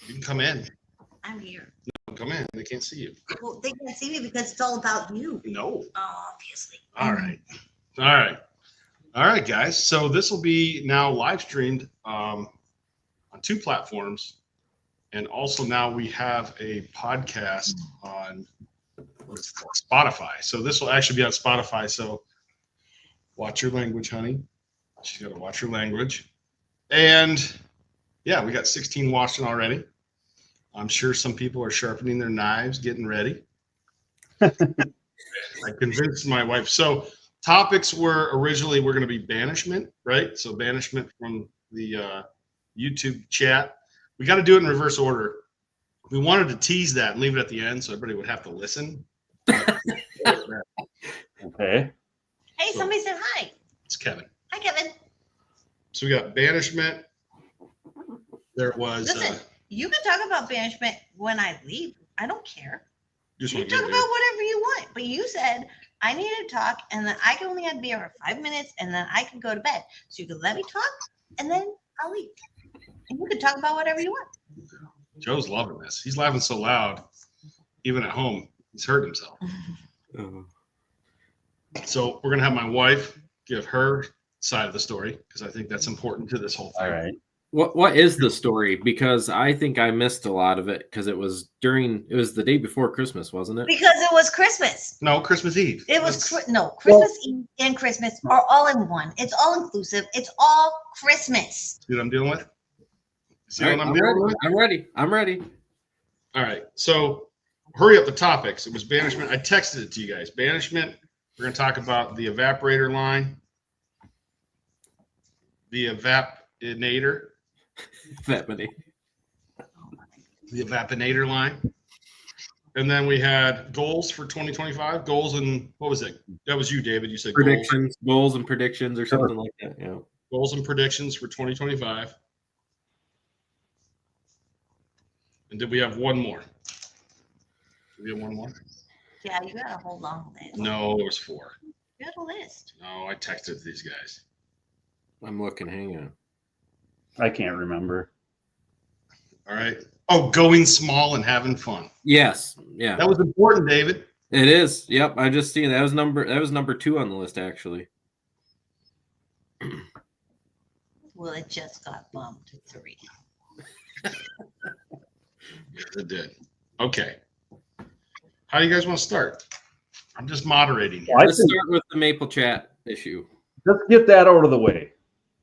You can come in. I'm here. No, come in. They can't see you. Well, they can't see me because it's all about you. No. Obviously. All right. All right. All right, guys. So this will be now live streamed on 2 platforms. And also now we have a podcast on what's it called? Spotify. So this will actually be on Spotify. So watch your language, honey. She's got to watch her language. And yeah, we got 16 watching already. I'm sure some people are sharpening their knives, getting ready. I convinced my wife. So topics were originally we're going to be banishment, right? So banishment from the YouTube chat. We got to do it in reverse order. We wanted to tease that and leave it at the end so everybody would have to listen. Okay. Hey, somebody said hi. It's Kevin. Hi, Kevin. So we got banishment. There was. Listen, you can talk about banishment when I leave. I don't care. Just You talk about whatever you want. But you said I need to talk, and then I can only have to be here for 5 minutes, and then I can go to bed. So you can let me talk, and then I'll leave. And you can talk about whatever you want. Joe's loving this. He's laughing so loud, even at home. He's hurt himself. So we're gonna have my wife give her side of the story because I think that's important to this whole thing. All right. What is the story? Because I think I missed a lot of it because it was the day before Christmas, wasn't it? Because it was Christmas. No, Christmas Eve. It was Christmas Eve and Christmas are all in one. It's all inclusive. It's all Christmas. See what I'm dealing with? See All what right, I'm dealing with? I'm ready. All right. So hurry up the topics. It was banishment. I texted it to you guys. Banishment. We're going to talk about the evaporator line, the evaporator, the evaporator line. And then we had goals for 2025. Goals and what was it? That was you, David. You said Predictions, goals and predictions or something like that. Yeah. Goals and predictions for 2025. And did we have one more? Did we have one more? Yeah, you got a whole long list. No, there was 4. You got a list. No, I texted these guys. I'm looking. Hang on. I can't remember. All right. Oh, going small and having fun. Yes. Yeah. That was important, David. It is. Yep. I just seen that was number 2 on the list actually. Well, it just got bumped to 3. Yes, it did. Okay. How do you guys want to start? I'm just moderating here. Let's start with the Maple Chat issue. Let's get that out of the way.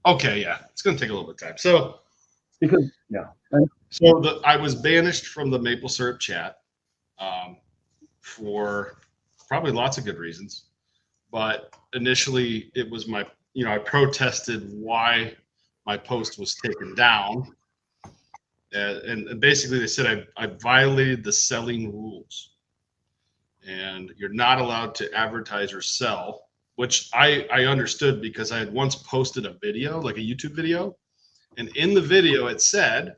Okay, yeah. It's going to take a little bit of time. So, Because, yeah. I was banished from the maple syrup chat for probably lots of good reasons. But initially, it was I protested why my post was taken down. And basically, they said I violated the selling rules. And you're not allowed to advertise or sell, which I understood because I had once posted a video, like a YouTube video. And in the video, it said,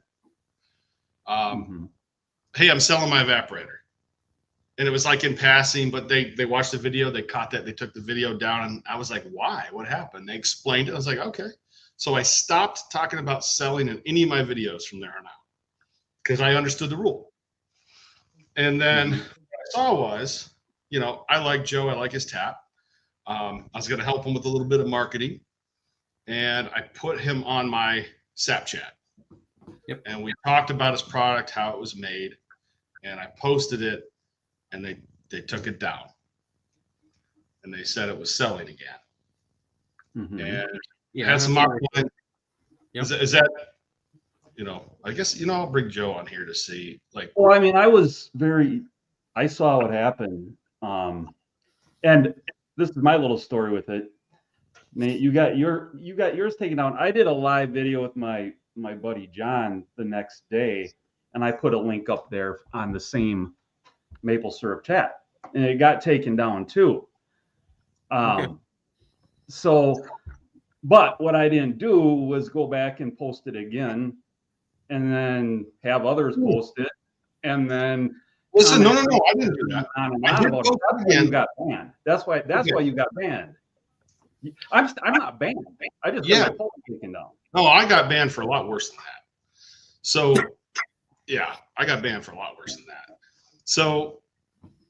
hey, I'm selling my evaporator. And it was like in passing, but they watched the video, they caught that, they took the video down, and I was like, why? What happened? They explained it. I was like, okay. So I stopped talking about selling in any of my videos from there on out because I understood the rule. And then what I saw was, I like Joe, I like his tap. I was going to help him with a little bit of marketing, and I put him on my Sapchat. Yep. And we talked about his product, how it was made, and I posted it, and they took it down, and they said it was selling again. And had some marketing. Yep. Is that I guess I'll bring Joe on here to see Well, I mean, I saw what happened. And this is my little story with it. Nate, you got yours taken down. I did a live video with my buddy John the next day, and I put a link up there on the same maple syrup chat, and it got taken down too. So, but what I didn't do was go back and post it again, and then have others post it, and then listen. No, I didn't do that. You got banned. That's why you got banned. I'm not banned. I just got my post taken down. No, I got banned for a lot worse than that. So Yeah, I got banned for a lot worse than that. So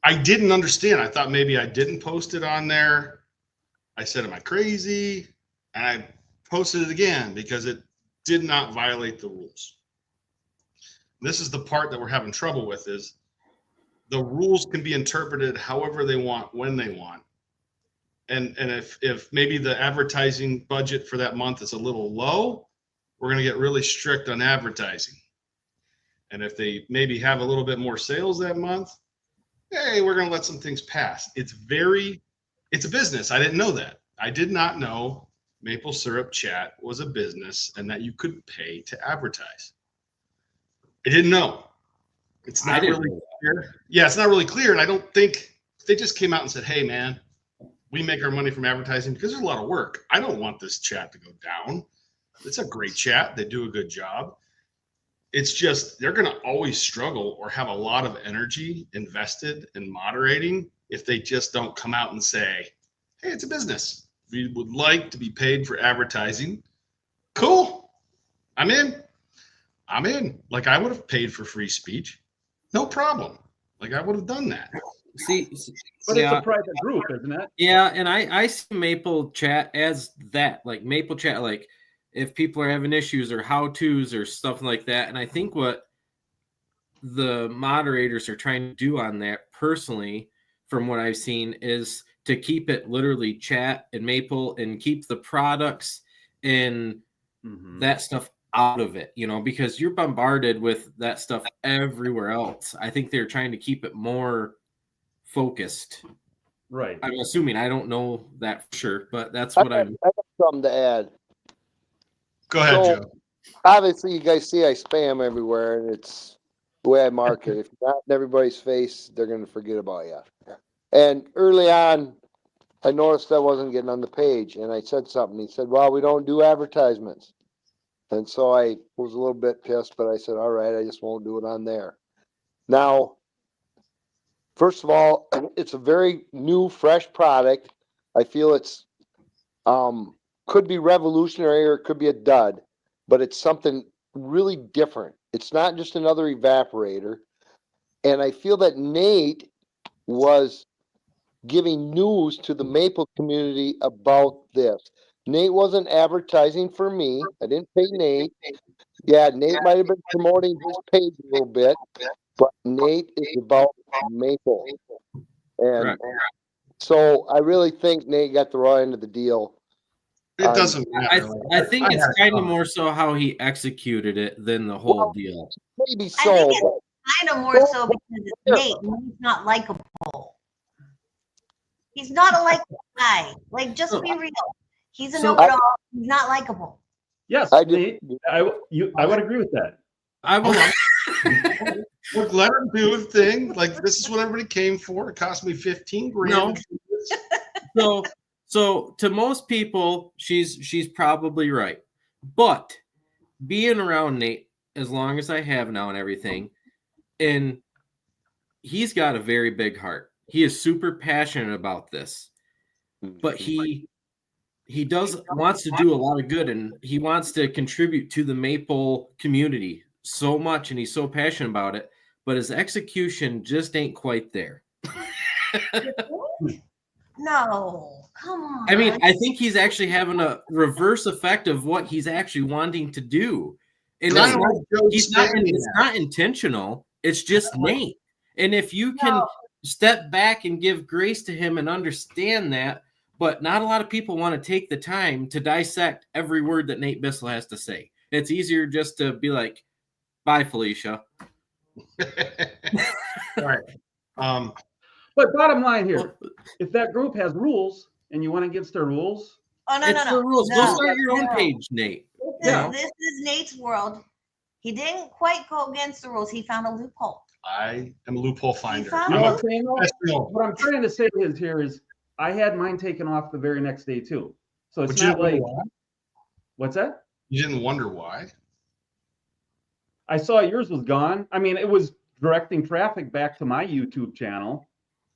I didn't understand. I thought maybe I didn't post it on there. I said, am I crazy? And I posted it again because it did not violate the rules. This is the part that we're having trouble with, is the rules can be interpreted however they want, when they want. And if maybe the advertising budget for that month is a little low, we're going to get really strict on advertising. And if they maybe have a little bit more sales that month, hey, we're going to let some things pass. It's a business. I didn't know that. I did not know Maple Syrup Chat was a business and that you could pay to advertise. I didn't know. It's not really clear. Yeah, it's not really clear. And I don't think they just came out and said, hey, man, we make our money from advertising because there's a lot of work. I don't want this chat to go down. It's a great chat. They do a good job. It's just they're going to always struggle or have a lot of energy invested in moderating if they just don't come out and say, hey, it's a business. We would like to be paid for advertising. Cool. I'm in. Like, I would have paid for free speech. No problem. Like, I would have done that. See, But it's a private group, isn't it? Yeah, and I see Maple Chat as that, like Maple Chat, like if people are having issues or how-tos or stuff like that. And I think what the moderators are trying to do on that, personally, from what I've seen, is to keep it literally chat and Maple and keep the products and that stuff out of it, you know, because you're bombarded with that stuff everywhere else. I think they're trying to keep it more focused. Right. I'm assuming. I don't know that for sure, but that's what I'm. I got something to add. Go ahead, So, Joe. Obviously, you guys see I spam everywhere, and it's the way I market. If you're not in everybody's face, they're going to forget about you. And early on, I noticed I wasn't getting on the page, and I said something. He said, well, we don't do advertisements. And so I was a little bit pissed, but I said, all right, I just won't do it on there. Now, first of all, it's a very new, fresh product. I feel it's could be revolutionary or it could be a dud, but it's something really different. It's not just another evaporator. And I feel that Nate was giving news to the Maple community about this. Nate wasn't advertising for me. I didn't pay Nate. Yeah, Nate might have been promoting his page a little bit, but Nate is about Maple. And so I really think Nate got the raw end of the deal. It doesn't matter. I think it's kind of more so how he executed it than the whole deal. Maybe I so. think it's kind of more so because it's Nate. Nate's not likable. He's not a likable guy. Like, just be real. He's a know-it-all. He's not likable. Yes, Nate, I would agree with that. I will. Look, let him do his thing. Like, this is what everybody came for. It cost me 15 grand. No. So to most people, she's probably right. But being around Nate as long as I have now and everything, and he's got a very big heart. He is super passionate about this. But he wants to do a lot of good, and he wants to contribute to the Maple community so much, and he's so passionate about it, but his execution just ain't quite there. No, come on. I mean, I think he's actually having a reverse effect of what he's actually wanting to do. And it's not intentional. It's just Nate. And if you can step back and give grace to him and understand that, but not a lot of people want to take the time to dissect every word that Nate Bissell has to say. It's easier just to be like, bye, Felicia. All right. But bottom line here, if that group has rules and you went against their rules, the rules. Go start your own page, Nate. This is Nate's world. He didn't quite go against the rules. He found a loophole. I am a loophole finder. You know what I'm saying? What I'm trying to say is I had mine taken off the very next day too. So it's not like what's that? You didn't wonder why? I saw yours was gone. I mean, it was directing traffic back to my YouTube channel,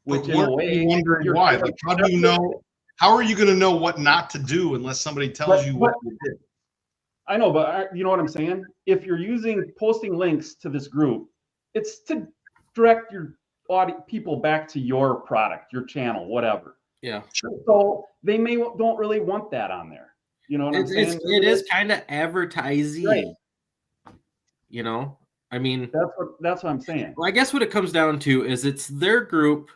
which in a way, wondering why. Like, how do you know? How are you going to know what not to do unless somebody tells you what you did? I know, but you know what I'm saying? If you're posting links to this group, it's to direct your people back to your product, your channel, whatever. Yeah. Sure. So they don't really want that on there. You know what I'm saying? It is kind of advertising. Right. You know, I mean, that's what I'm saying. well, I guess what it comes down to is it's their group.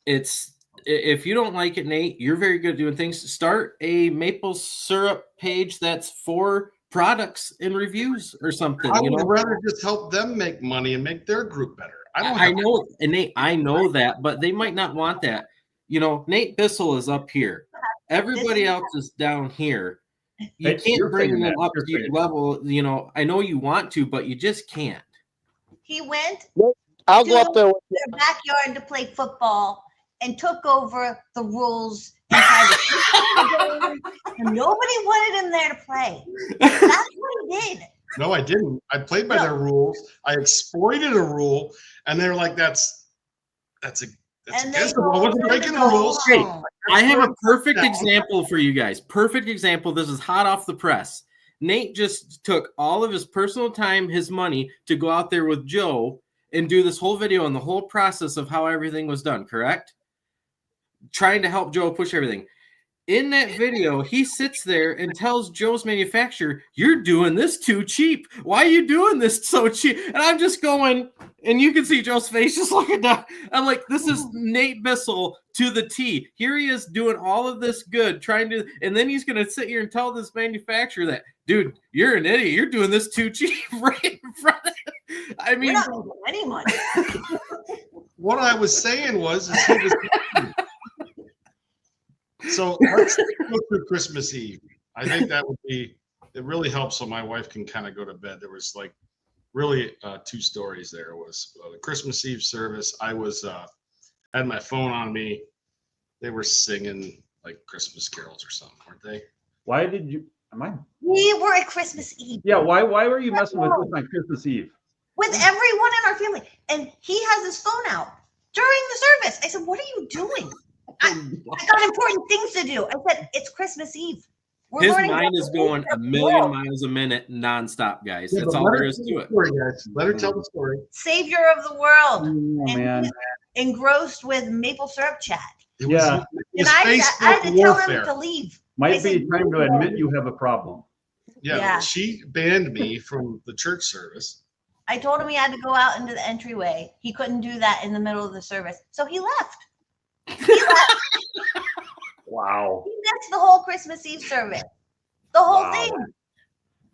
It's if you don't like it, Nate, you're very good at doing things. Start a maple syrup page that's for products and reviews or something. I would rather just help them make money and make their group better. I know, and Nate, I know that, but they might not want that. You know, Nate Bissell is up here. Everybody else is down here. You can't bring them up to your level. You know, I know you want to, but you just can't. He went I'll go up there. their backyard to play football and took over the rules inside the and nobody wanted him there to play. That's what he did. No, I didn't. I played by their rules. I exploited a rule, and they're like, "That's against the rule. I wasn't breaking the rules." Hey, I have a perfect example for you guys. Perfect example. This is hot off the press. Nate just took all of his personal time, his money, to go out there with Joe and do this whole video on the whole process of how everything was done, correct? Trying to help Joe push everything. In that video, he sits there and tells Joe's manufacturer, "You're doing this too cheap. Why are you doing this so cheap?" And I'm just going, and you can see Joe's face just looking down. I'm like, this is Nate Bissell to the T. Here he is doing all of this good, trying to, and then he's going to sit here and tell this manufacturer that, "Dude, you're an idiot. You're doing this too cheap," right in front of him. I mean, we're not making any money. What I was saying was, he was so let's go through Christmas Eve. I think that would be, it really helps so my wife can kind of go to bed. There was like really two stories there. It was the Christmas Eve service. I was had my phone on me. They were singing like Christmas carols or something, weren't they? Why did you? We were at Christmas Eve. Yeah. Why were you messing with my Christmas Eve? With everyone in our family, and he has his phone out during the service. I said, "What are you doing?" I got important things to do. I said, "It's Christmas Eve." His mind is going a million miles a minute nonstop, guys. That's all there is to it. Let her tell the story. Savior of the world. Oh, man. Engrossed with maple syrup chat. It was, Yeah. And I had to tell him to leave. Might be time to admit you have a problem. Yeah, she banned me from the church service. I told him he had to go out into the entryway. He couldn't do that in the middle of the service. So he left. Wow. He missed the whole Christmas Eve service. The whole thing.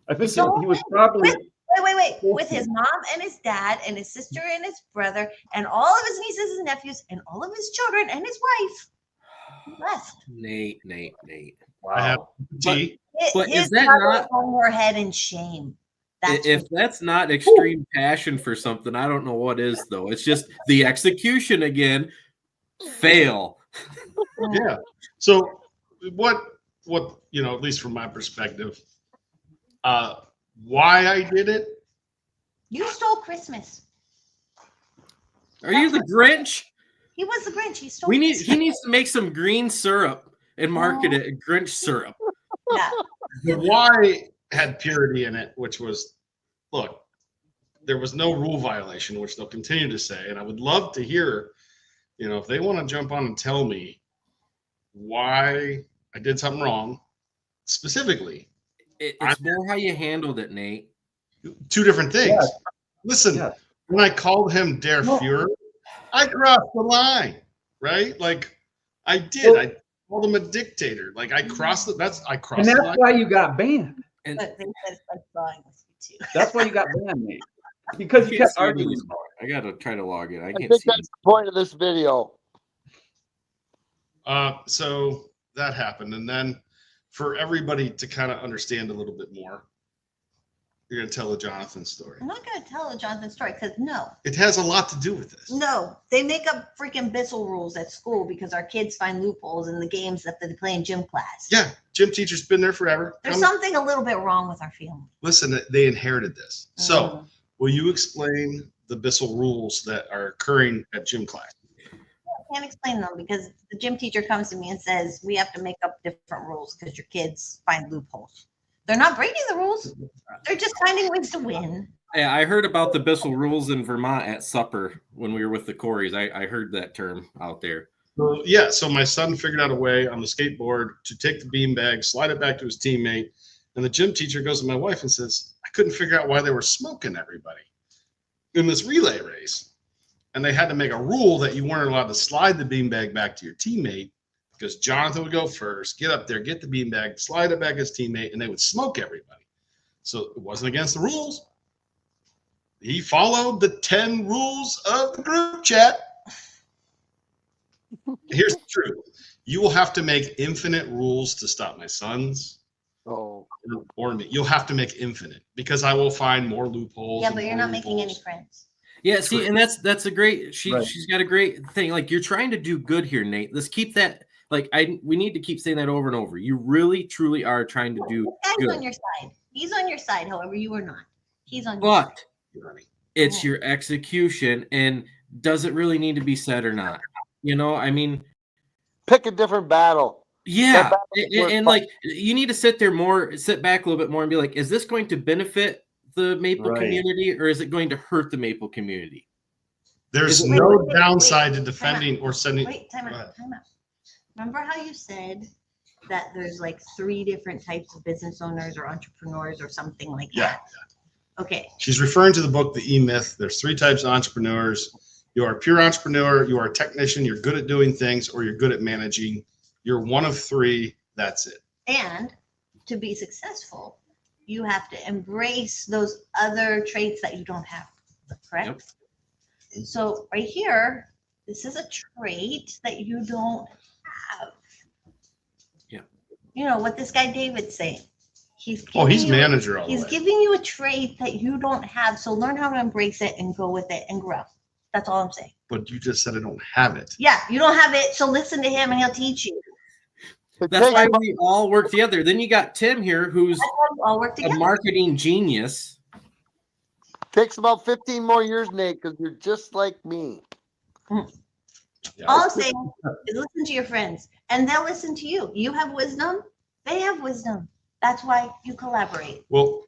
I think he was probably Wait. With his mom and his dad and his sister and his brother and all of his nieces and nephews and all of his children and his wife. He left. Nate. Wow. I have tea. But his is that not on her head in shame? If that's not extreme passion for something, I don't know what is, though. It's just the execution again. Fail. Yeah. So what at least from my perspective, why I did it? You stole Christmas. Are you the Grinch? He was the Grinch. He stole. He needs to make some green syrup and market it Grinch syrup. Yeah. The why had purity in it, which was, look, there was no rule violation, which they'll continue to say, and I would love to hear, if they want to jump on and tell me why I did something wrong, specifically. It's more how you handled it, Nate. Two different things. Yes. Listen, Yes. when I called him Der Fuhrer, I crossed the line, right? Like I did. I called him a dictator. Like I crossed the line. And that's why you got banned. And But they said it's fine with you too. That's why you got banned, Nate. Because you kept arguing. I gotta try to log in. I I can't think see. that's the point of this video. So that happened, and then for everybody to kind of understand a little bit more, you're gonna tell the Jonathan story. I'm not going to tell a Jonathan story because It has a lot to do with this. no, they make up freaking Bissell rules at school because our kids find loopholes in the games that they play in gym class. Yeah, gym teacher's been there forever. There's something a little bit wrong with our family. Listen, they inherited this. So, will you explain the Bissell rules that are occurring at gym class? I can't explain them because the gym teacher comes to me and says we have to make up different rules because your kids find loopholes. They're not breaking the rules. They're just finding ways to win. Yeah, I heard about the Bissell rules in Vermont at supper when we were with the Corries. I heard that term out there. Well, yeah, so my son figured out a way on the skateboard to take the beanbag, slide it back to his teammate, and the gym teacher goes to my wife and says, I couldn't figure out why they were smoking everybody in this relay race. And they had to make a rule that you weren't allowed to slide the beanbag back to your teammate because Jonathan would go first, get up there, get the beanbag, slide it back to his teammate, and they would smoke everybody. So it wasn't against the rules. He followed the 10 rules of the group chat. Here's the truth. You will have to make infinite rules to stop my sons or me. You'll have to make infinite because I will find more loopholes. Yeah, but you're not making any friends. Yeah, see, and that's a great. She's got a great thing. Like you're trying to do good here, Nate. Let's keep that. Like we need to keep saying that over and over. You really, truly are trying to do He's good. on your side. He's on your side. However, you are not. He's on your side. But it's your execution, and does it really need to be said or not? You know, I mean, Pick a different battle. yeah, and like you need to sit back a little bit more, and be like, is this going to benefit the Maple community, or is it going to hurt the Maple community? There's no downside to defending or sending. Wait, time out. Remember how you said that there's like 3 different types of business owners or entrepreneurs or something like that? Okay. She's referring to the book, The E-Myth. There's 3 types of entrepreneurs. You are a pure entrepreneur, you are a technician, you're good at doing things, or you're good at managing. You're one of 3. That's it. And to be successful, you have to embrace those other traits that you don't have. Correct? Yep. So right here, this is a trait that you don't have. Yeah. You know what this guy David's saying. He's manager all the way. He's giving you a trait that you don't have. So learn how to embrace it and go with it and grow. That's all I'm saying. But you just said I don't have it. Yeah, you don't have it. So listen to him and he'll teach you. That's why we all work together. Then you got Tim here, who's all work together. A marketing genius. Takes about 15 more years, Nate, because you're just like me. Yeah. All I'm saying is listen to your friends and they'll listen to you. You have wisdom. They have wisdom. That's why you collaborate. Well,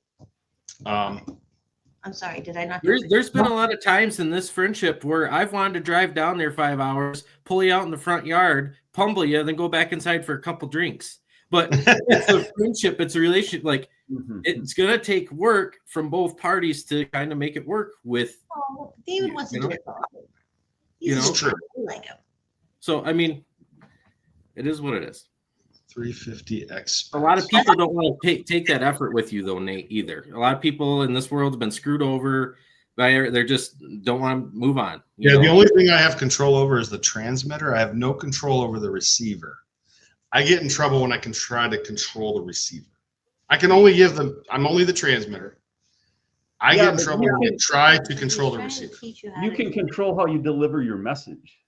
I'm sorry, did I not? There's been a lot of times in this friendship where I've wanted to drive down there 5 hours, pull you out in the front yard, pummel you, then go back inside for a couple drinks. But it's a friendship, it's a relationship. Like it's gonna take work from both parties to kind of make it work with. Oh, David wants to do it. You know, true. Like him. So I mean, it is what it is. 350X. A lot of people don't want to take that effort with you, though, Nate, either. A lot of people in this world have been screwed over. They're just don't want to move on. Yeah, the only thing I have control over is the transmitter. I have no control over the receiver. I get in trouble when I can try to control the receiver. I can only give them, I'm only the transmitter. I get in trouble when I try to control the receiver. You can control how you deliver your message.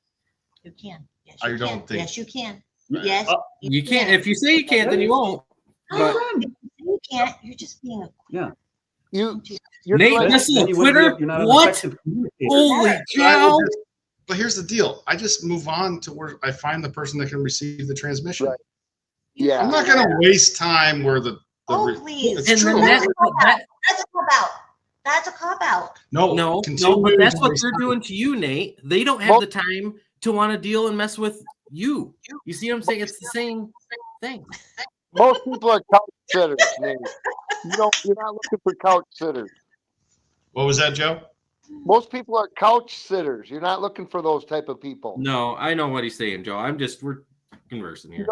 You can. Yes, I you don't can. think- Yes, you can. Yes, you can't. If you say you can't, then you won't. But you can't. You're just being a Yeah. You're Nate like, Bissell, Twitter. What? Holy cow! But here's the deal. I just move on to where I find the person that can receive the transmission. Right. Yeah. I'm not going to waste time where the please. It's And true. then That's a cop out. That's a cop out. No, but that's what they're doing to you, Nate. They don't have the time to want to deal and mess with you. You see what I'm saying? It's the same thing. Most people are couch sitters, Nate. You're not looking for couch sitters. What was that, Joe? Most people are couch sitters. You're not looking for those type of people. No, I know what he's saying, Joe. We're conversing here.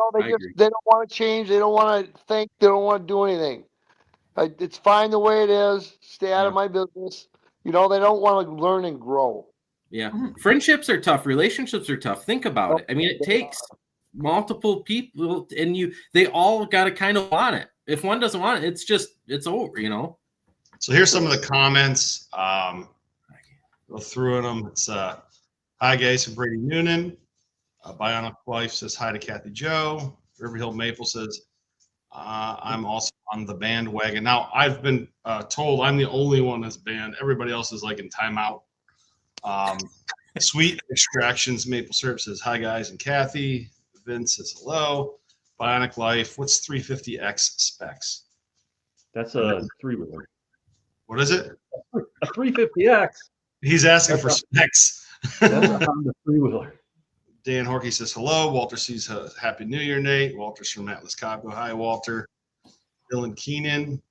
They don't want to change. They don't want to think. They don't want to do anything. It's fine the way it is. Stay out of my business. They don't want to learn and grow. Yeah. Friendships are tough. Relationships are tough. Think about it. I mean, it takes multiple people and they all got to kind of want it. If one doesn't want it, it's over, So here's some of the comments. Go through them. It's hi guys from Brady Noonan. Bionic Wife says hi to Kathy Jo. River Hill Maple says I'm also on the bandwagon. Now I've been told I'm the only one that's banned. Everybody else is like in timeout. Sweet Extractions Maple Syrup says hi guys and Kathy. Vince says hello. Bionic Life. What's 350X specs? That's a 3-wheeler. What is it? A 350X. He's asking for specs. That's a Honda 3-wheeler. Dan Horkey says hello. Walter sees Happy New Year, Nate. Walter's from Atlas Copco. Hi, Walter. Dylan Keenan.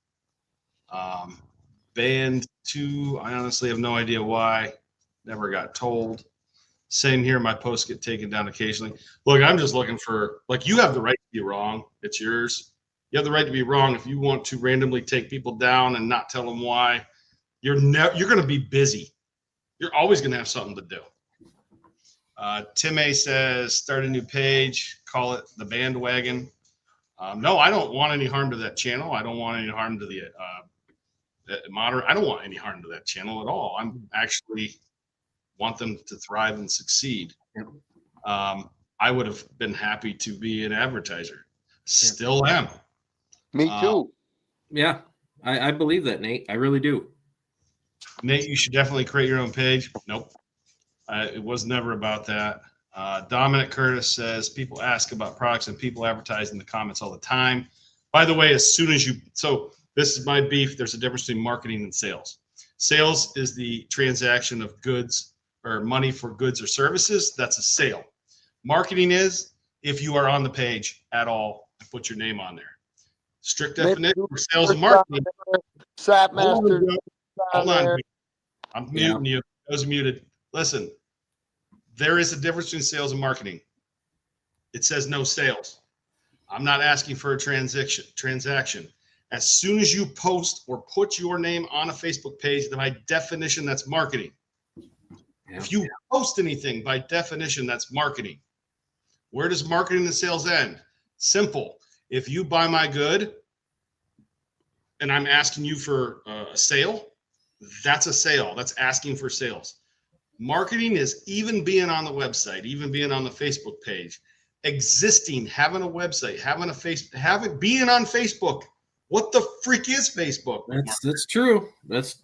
Band 2. I honestly have no idea why. Never got told. Same here. My posts get taken down occasionally. Look, I'm just looking for, like, you have the right to be wrong. It's yours. You have the right to be wrong. If you want to randomly take people down and not tell them why, you're going to be busy. You're always going to have something to do. Tim A says, start a new page, call it the bandwagon. No, I don't want any harm to that channel. I don't want any harm to the moderator. I don't want any harm to that channel at all. I'm actually want them to thrive and succeed. I would have been happy to be an advertiser. Still am. Me too. Yeah, I believe that, Nate. I really do. Nate, you should definitely create your own page. Nope. It was never about that. Dominic Curtis says, people ask about products and people advertise in the comments all the time. By the way, as soon as so this is my beef. There's a difference between marketing and sales. Sales is the transaction of goods or money for goods or services. That's a sale. Marketing is if you are on the page at all and put your name on there. Strict definition for sales and marketing. Sapmaster. Hold on. I'm muting you. I was muted. Listen, there is a difference between sales and marketing. It says no sales. I'm not asking for a transaction. As soon as you post or put your name on a Facebook page, then by definition, that's marketing. Yeah. If you post anything, by definition, that's marketing. Where does marketing and sales end? Simple. If you buy my good and I'm asking you for a sale, that's a sale. That's asking for sales. Marketing is even being on the website, even being on the Facebook page, existing, having a website, being on Facebook. What the freak is Facebook? That's true.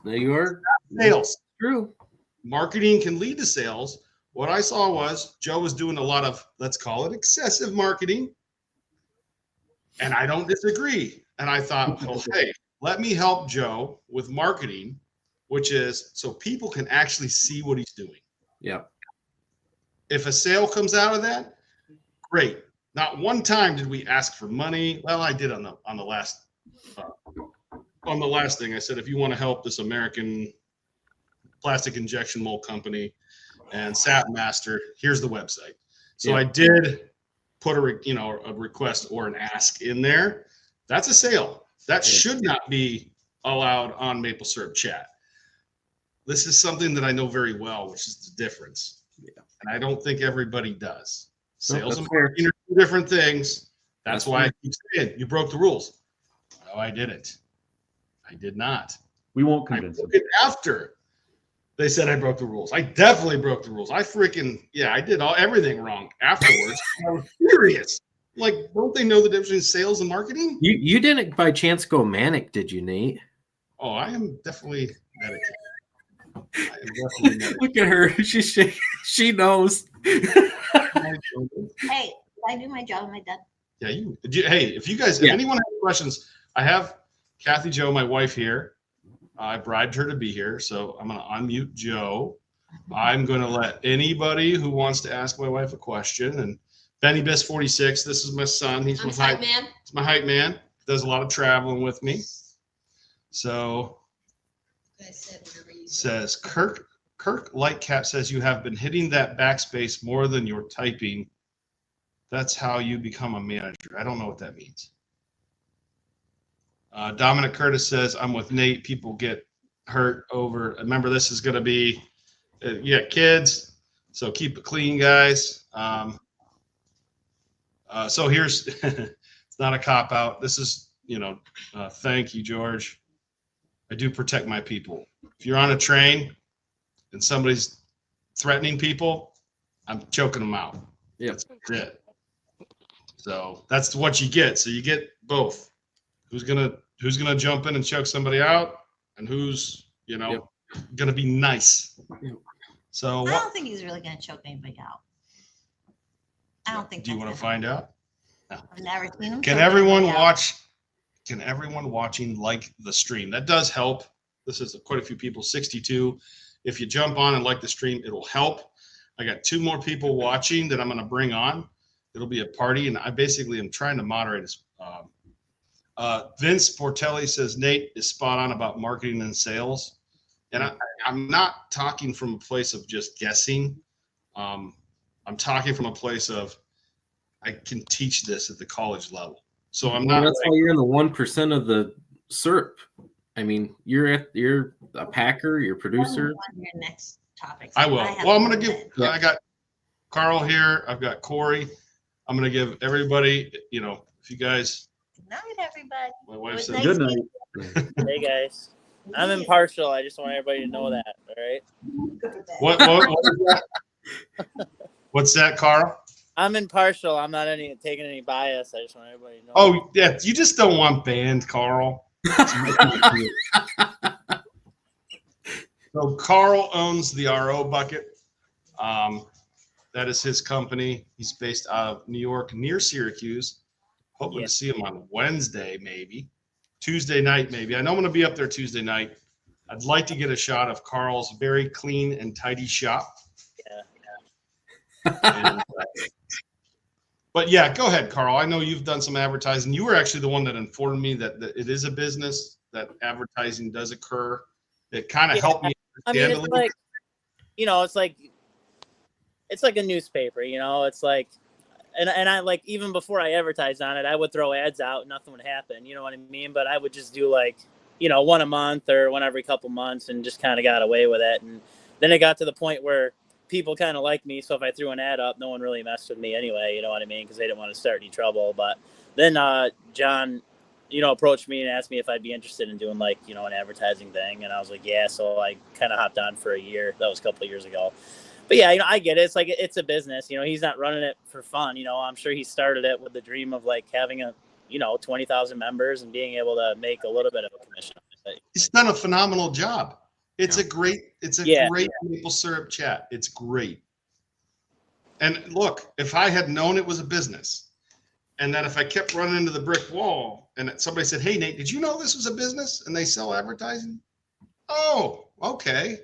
You are sales. True. Marketing can lead to sales. What I saw was Joe was doing a lot of, let's call it excessive marketing. And I don't disagree. And I thought, okay, let me help Joe with marketing, which is so people can actually see what he's doing. Yeah. If a sale comes out of that, great. Not one time did we ask for money. Well, I did on the last thing. I said, if you want to help this American plastic injection mold company and Sapmaster, here's the website. So I did put a request or an ask in there. That's a sale. That should not be allowed on Maple Syrup Chat. This is something that I know very well, which is the difference. Yeah. And I don't think everybody does. Sales and marketing are two different things. That's why I keep saying you broke the rules. No, I didn't. I did not. We won't convince them. After they said I broke the rules. I definitely broke the rules. I did everything wrong afterwards. I was furious. Like, don't they know the difference between sales and marketing? You didn't by chance go manic, did you, Nate? Oh, I am definitely medicated. Look at her. She knows. Hey, I do my job. Am I done? Yeah, hey, if anyone has questions, I have Kathy Jo, my wife, here. I bribed her to be here, so I'm going to unmute Joe. I'm going to let anybody who wants to ask my wife a question. And Benny Bissell 46, this is my son. He's my hype man. He's my hype man. Does a lot of traveling with me. So says Kirk Lightcap says you have been hitting that backspace more than you're typing. That's how you become a manager. I don't know what that means. Dominic Curtis says, I'm with Nate. People get hurt over. Remember, this is going to be, kids. So keep it clean, guys. So here's, it's not a cop out. This is, thank you, George. I do protect my people. If you're on a train and somebody's threatening people, I'm choking them out. Yeah. That's it. So that's what you get. So you get both. Who's gonna jump in and choke somebody out, and who's gonna be nice. Yep. So I don't think he's really gonna choke anybody out. I don't think. Do you want to find out? No. I've never seen him. Can everyone watch can everyone watching like the stream? That does help. This is quite a few people, 62. If you jump on and like the stream, it'll help. I got 2 more people watching that I'm going to bring on. It'll be a party, and I basically am trying to moderate this. Vince Portelli says Nate is spot on about marketing and sales. And I'm not talking from a place of just guessing. I'm talking from a place of I can teach this at the college level. So I'm not. That's why you're in the 1% of the SERP. I mean, you're a packer, you're a producer. On your next topic. I will. Well, I'm going to give. I got Carl here. I've got Corey. I'm going to give everybody. You know, if you guys. Good night, everybody. My wife said Good night. Hey guys, I'm impartial. I just want everybody to know that. All right. What was that? What's that, Carl? I'm impartial. I'm not taking any bias. I just want everybody to know. Oh yeah, you just don't want banned, Carl. So Carl owns the RO Bucket. That is his company. He's based out of New York, near Syracuse. Hoping to see him on Wednesday, maybe Tuesday night, maybe. I know I'm going to be up there Tuesday night. I'd like to get a shot of Carl's very clean and tidy shop. And, but yeah, go ahead, Carl. I know you've done some advertising. You were actually the one that informed me that it is a business, that advertising does occur. It kind of helped me understand it's like, it's like a newspaper, it's like, and I like, even before I advertised on it, I would throw ads out, nothing would happen, you know what I mean? But I would just do like, one a month or one every couple months and just kind of got away with it. And then it got to the point where people kind of like me. So if I threw an ad up, no one really messed with me anyway, you know what I mean? Because they didn't want to start any trouble. But then John, approached me and asked me if I'd be interested in doing like, an advertising thing. And I was like, yeah. So I kind of hopped on for a year. That was a couple of years ago. But yeah, I get it. It's like, it's a business, he's not running it for fun. I'm sure he started it with the dream of like having 20,000 members and being able to make a little bit of a commission. He's done a phenomenal job. It's a great maple syrup chat. It's great. And look, if I had known it was a business, and that if I kept running into the brick wall and somebody said, hey, Nate, did you know this was a business and they sell advertising? Oh, okay.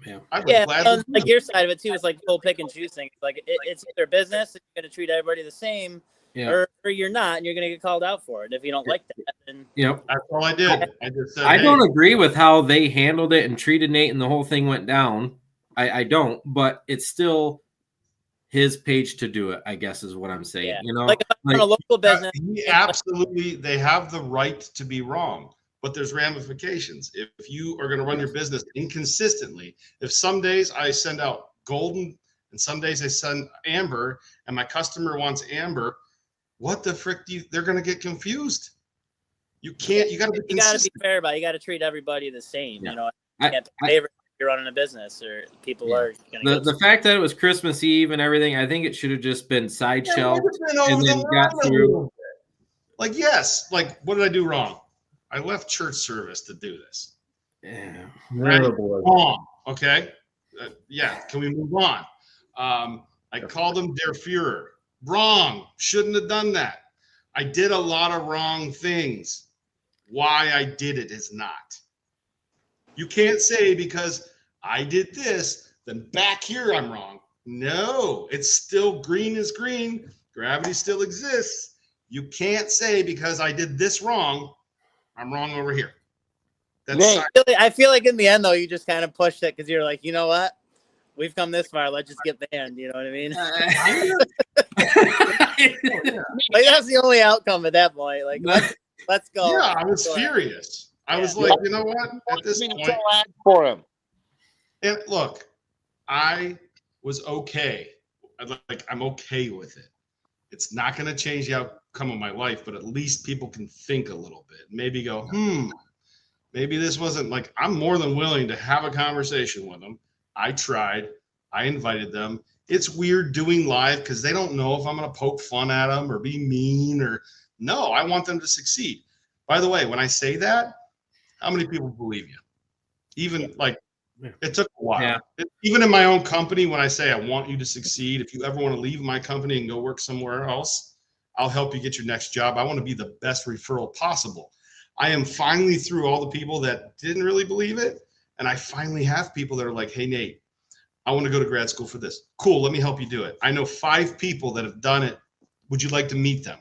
Yeah. Like your side of it too is like the whole pick and choose thing. Like it's their business, and you're going to treat everybody the same, or you're not, and you're going to get called out for it. If you don't like that, then that's all I did. I just said, I don't agree with how they handled it and treated Nate, and the whole thing went down. I don't, but it's still his page to do it, I guess is what I'm saying. Like a local business. Absolutely, they have the right to be wrong. But there's ramifications. If you are going to run your business inconsistently, if some days I send out golden and some days I send amber and my customer wants amber, what the frick they're going to get confused. You got to be fair about it. You got to treat everybody the same. You can't favor if you're running a business or people are going to the fact that it was Christmas Eve and everything, I think it should have just been sideshow and then got through. Like, yes, like what did I do wrong? I left church service to do this. Yeah. Wrong. Okay. Can we move on? I called him Der Fuhrer. Wrong. Shouldn't have done that. I did a lot of wrong things. Why I did it is not. You can't say because I did this, then back here I'm wrong. No, it's still green is green. Gravity still exists. You can't say because I did this wrong, I'm wrong over here. I feel like in the end, though, you just kind of pushed it because you're like, you know what? We've come this far. Let's just get banned. You know what I mean? Like that's the only outcome at that point. Like let's go. Yeah, I was furious. I was like, you know what? At this point, for him. And look, I was okay. I'm okay with it. It's not going to change the outcome of my life, but at least people can think a little bit. Maybe go, maybe this wasn't like, I'm more than willing to have a conversation with them. I tried. I invited them. It's weird doing live because they don't know if I'm going to poke fun at them or be mean or no, I want them to succeed. By the way, when I say that, how many people believe you? Even it took a while. Yeah. Even in my own company, when I say I want you to succeed, if you ever want to leave my company and go work somewhere else, I'll help you get your next job. I want to be the best referral possible. I am finally through all the people that didn't really believe it. And I finally have people that are like, hey, Nate, I want to go to grad school for this. Cool, let me help you do it. I know 5 people that have done it. Would you like to meet them?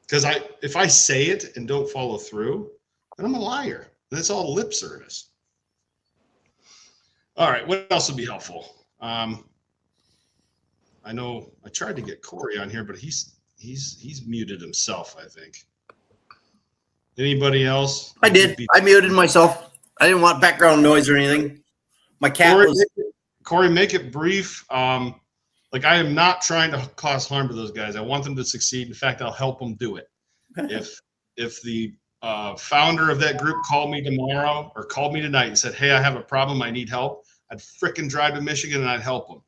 Because if I say it and don't follow through, then I'm a liar. And it's all lip service. All right, what else would be helpful? I know I tried to get Corey on here, but he's muted himself, I think. Anybody else? I did. I muted myself. I didn't want background noise or anything. My cat was. Corey, make it brief. Like, I am not trying to cause harm to those guys. I want them to succeed. In fact, I'll help them do it. If the founder of that group called me tomorrow or called me tonight and said, hey, I have a problem, I need help, I'd frickin' drive to Michigan and I'd help him.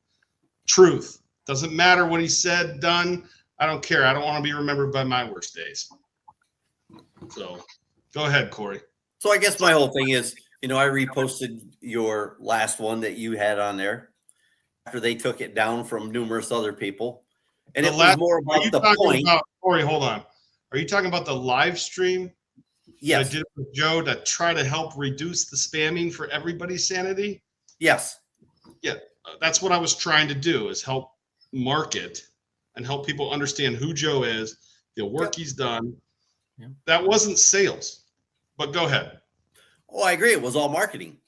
Truth. Doesn't matter what he said, done. I don't care. I don't want to be remembered by my worst days. So go ahead, Corey. So I guess my whole thing is, I reposted your last one that you had on there after they took it down from numerous other people. And it was more about the point. Corey, hold on. Are you talking about the live stream? Yes. I did it with Joe to try to help reduce the spamming for everybody's sanity? Yes. Yeah, that's what I was trying to do, is help market and help people understand who Joe is, the work he's done. Yep. That wasn't sales, but go ahead. Oh, I agree. It was all marketing,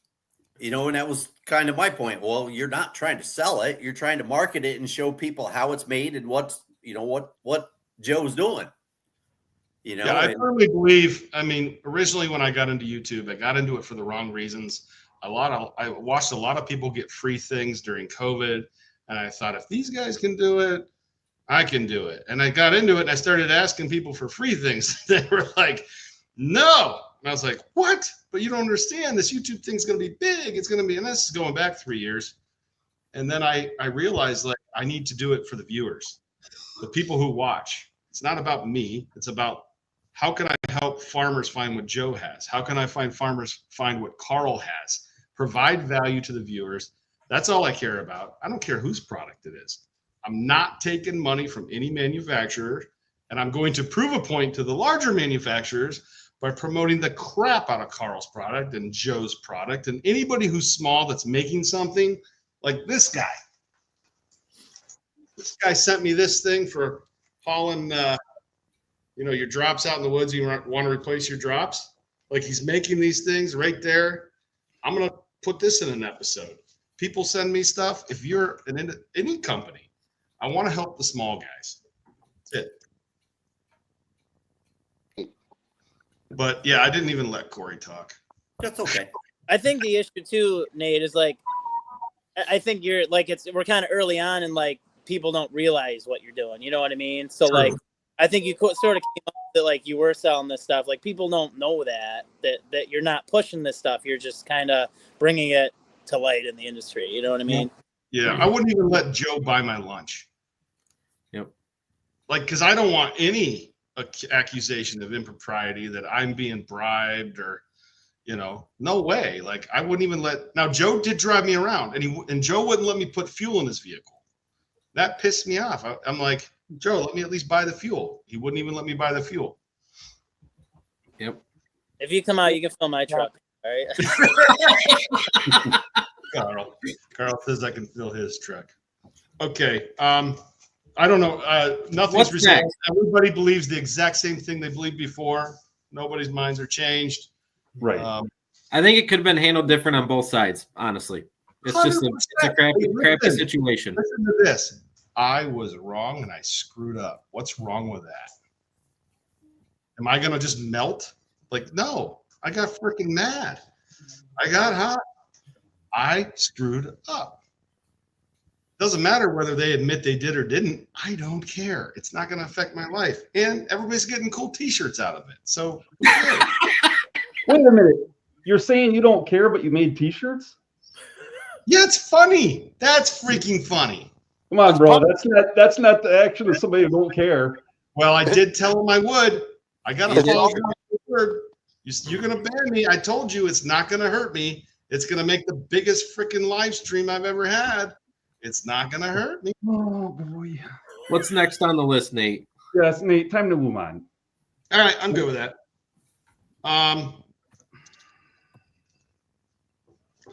and that was kind of my point. Well, you're not trying to sell it. You're trying to market it and show people how it's made and what Joe's doing. Yeah, I firmly believe, originally when I got into YouTube, I got into it for the wrong reasons. I watched a lot of people get free things during COVID, and I thought, if these guys can do it, I can do it. And I got into it and I started asking people for free things. They were like, no. And I was like, what? But you don't understand. This YouTube thing's going to be big. It's going to be, and this is going back 3 years. And then I realized, like, I need to do it for the viewers, the people who watch. It's not about me. It's about, how can I help farmers find what Joe has? How can I find farmers find what Carl has? Provide value to the viewers. That's all I care about. I don't care whose product it is. I'm not taking money from any manufacturer, and I'm going to prove a point to the larger manufacturers by promoting the crap out of Carl's product and Joe's product, and anybody who's small that's making something, like this guy. This guy sent me this thing for hauling your drops out in the woods. You want to replace your drops? Like, he's making these things right there. I'm going to put this in an episode. People send me stuff. If you're any company, I want to help the small guys. That's it. But yeah, I didn't even let Corey talk. That's okay. I think the issue too, Nate, is like, I think you're like, we're kind of early on and like people don't realize what you're doing. You know what I mean? So True. Like, I think you sort of came up that like you were selling this stuff. Like, people don't know that you're not pushing this stuff. You're just kind of bringing it to light in the industry. You know what I mean? Yeah, I wouldn't even let Joe buy my lunch. Yep. Like, because I don't want any accusation of impropriety that I'm being bribed or, no way. Like, I wouldn't even now Joe did drive me around, and Joe wouldn't let me put fuel in his vehicle. That pissed me off. I'm like, Joe, let me at least buy the fuel. He wouldn't even let me buy the fuel. Yep. If you come out, you can fill my truck. All right. Carl says I can fill his truck. Okay. I don't know. Nothing's resolved. Everybody believes the exact same thing they believed before. Nobody's minds are changed. Right. I think it could have been handled different on both sides, honestly. It's just a crappy situation. Listen to this. I was wrong and I screwed up. What's wrong with that? Am I going to just melt? Like, no. I got freaking mad. I got hot. I screwed up. Doesn't matter whether they admit they did or didn't. I don't care. It's not going to affect my life. And everybody's getting cool t-shirts out of it. So wait a minute. You're saying you don't care, but you made t-shirts? Yeah, it's funny. That's freaking funny. Come on, bro. That's not the action of somebody who don't care. Well, I did tell him I would. I got to follow my word. You're going to ban me. I told you it's not going to hurt me. It's going to make the biggest freaking live stream I've ever had. It's not going to hurt me. Oh, boy. What's next on the list, Nate? Yes, Nate, time to move on. All right, I'm good with that. How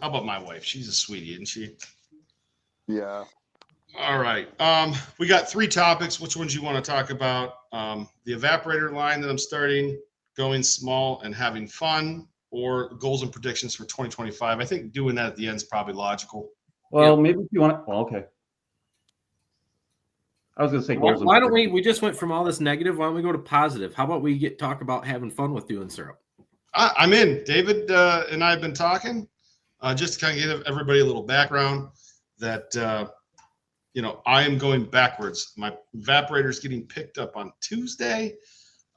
about my wife? She's a sweetie, isn't she? Yeah. All right. We got 3 topics. Which ones you want to talk about? The evaporator line that I'm starting, going small and having fun, or goals and predictions for 2025. I think doing that at the end is probably logical. Well, maybe if you want to. Well, okay. I was going to say goals. Why don't we just went from all this negative. Why don't we go to positive? How about we talk about having fun with doing syrup? I'm in. David and I have been talking just to kind of give everybody a little background that, I am going backwards. My evaporator is getting picked up on Tuesday.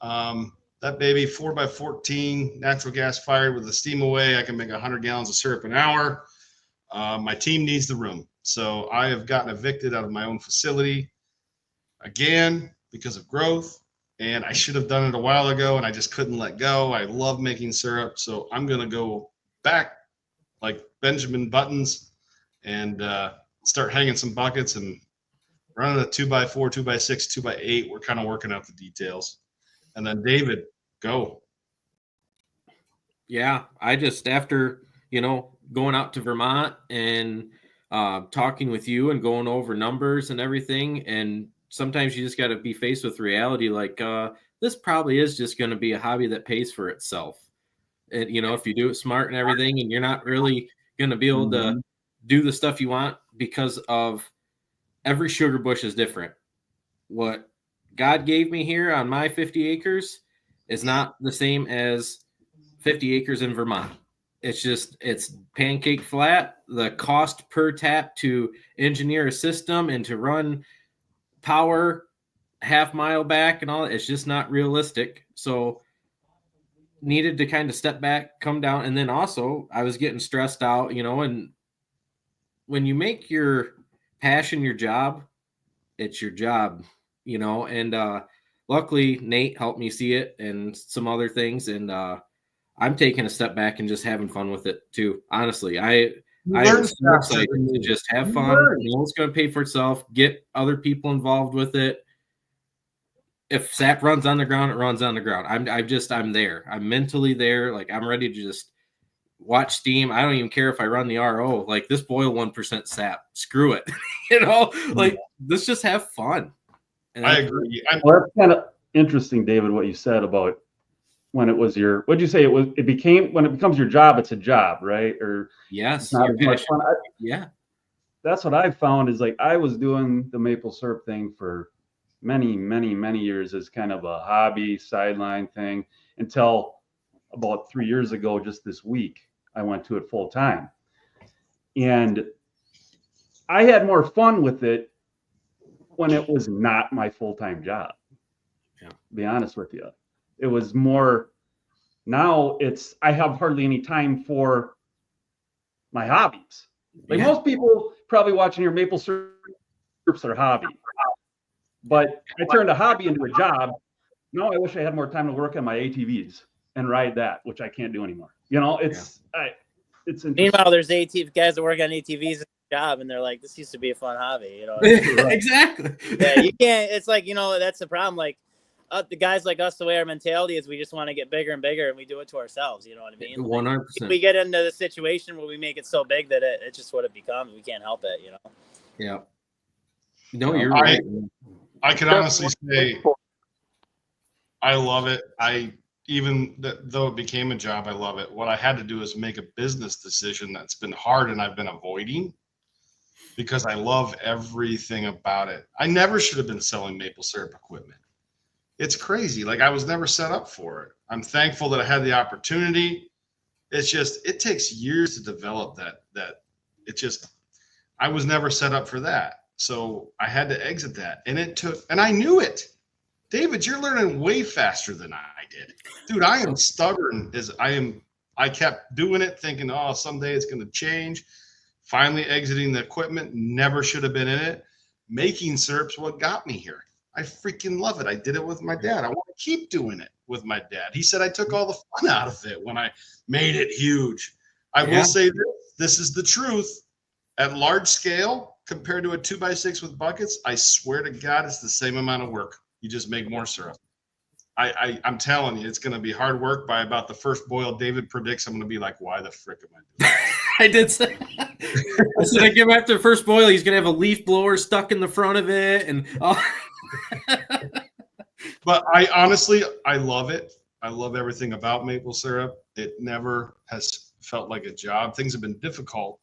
That baby 4x14 natural gas fired with the steam away. I can make 100 gallons of syrup an hour. My team needs the room. So I have gotten evicted out of my own facility again because of growth. And I should have done it a while ago, and I just couldn't let go. I love making syrup. So I'm going to go back like Benjamin Buttons and start hanging some buckets and running a 2x4, 2x6, 2x8. We're kind of working out the details. And then David, go. Yeah, I just, after, going out to Vermont and talking with you and going over numbers and everything, and sometimes you just got to be faced with reality. Like, this probably is just going to be a hobby that pays for itself. And, if you do it smart and everything, and you're not really going to be able to do the stuff you want, because of every sugar bush is different. What God gave me here on my 50 acres is not the same as 50 acres in Vermont. It's pancake flat. The cost per tap to engineer a system and to run power half-mile back and all, it's just not realistic. So needed to kind of step back, come down. And then also I was getting stressed out, and when you make your passion your job, it's your job, and luckily Nate helped me see it and some other things. And I'm taking a step back and just having fun with it too. Honestly, I am so excited to just have fun. It's going to pay for itself. Get other people involved with it. If sap runs on the ground, it runs on the ground. I'm there. I'm mentally there. Like, I'm ready to just watch steam. I don't even care if I run the RO. Like, this boil 1% sap. Screw it. Like, let's just have fun. And I agree. Well, that's kind of interesting, David, what you said about when it was your, what'd you say? When it becomes your job, it's a job, right? Or yes, it's not as much fun. Yeah. That's what I found is, like, I was doing the maple syrup thing for many, many, many years as kind of a hobby sideline thing until about 3 years ago, just this week, I went to it full time. And I had more fun with it when it was not my full-time job. Yeah. To be honest with you. It was more, now I have hardly any time for my hobbies. Like, most people probably watching your maple syrups are hobby. But I turned a hobby into a job. No, I wish I had more time to work on my ATVs and ride that, which I can't do anymore. It's interesting. Meanwhile, there's guys that work on ATVs in the job, and they're like, "This used to be a fun hobby." Exactly. Yeah, you can't. It's like, that's the problem. Like, the guys like us, the way our mentality is, we just want to get bigger and bigger, and we do it to ourselves. You know what I mean? 100%. We get into the situation where we make it so big that it's just what it becomes. We can't help it. Yeah. No, you're right. I can honestly say I love it. Though it became a job, I love it. What I had to do is make a business decision that's been hard and I've been avoiding because I love everything about it. I never should have been selling maple syrup equipment. It's crazy. Like, I was never set up for it. I'm thankful that I had the opportunity. It's just, it takes years to develop that. I was never set up for that. So I had to exit that, and I knew it. David, you're learning way faster than I did. Dude, I am stubborn as I am. I kept doing it thinking, oh, someday it's going to change. Finally exiting the equipment, never should have been in it. Making syrup's what got me here. I freaking love it. I did it with my dad. I want to keep doing it with my dad. He said I took all the fun out of it when I made it huge. I will say this is the truth. At large scale, compared to a 2x6 with buckets, I swear to God, it's the same amount of work. You just make more syrup. I'm telling you, it's going to be hard work. By about the first boil, David predicts I'm going to be like, why the frick am I doing that? I did say. I said I give him after the first boil, he's gonna have a leaf blower stuck in the front of it, and But I honestly, I love it. I love everything about maple syrup. It never has felt like a job. Things have been difficult.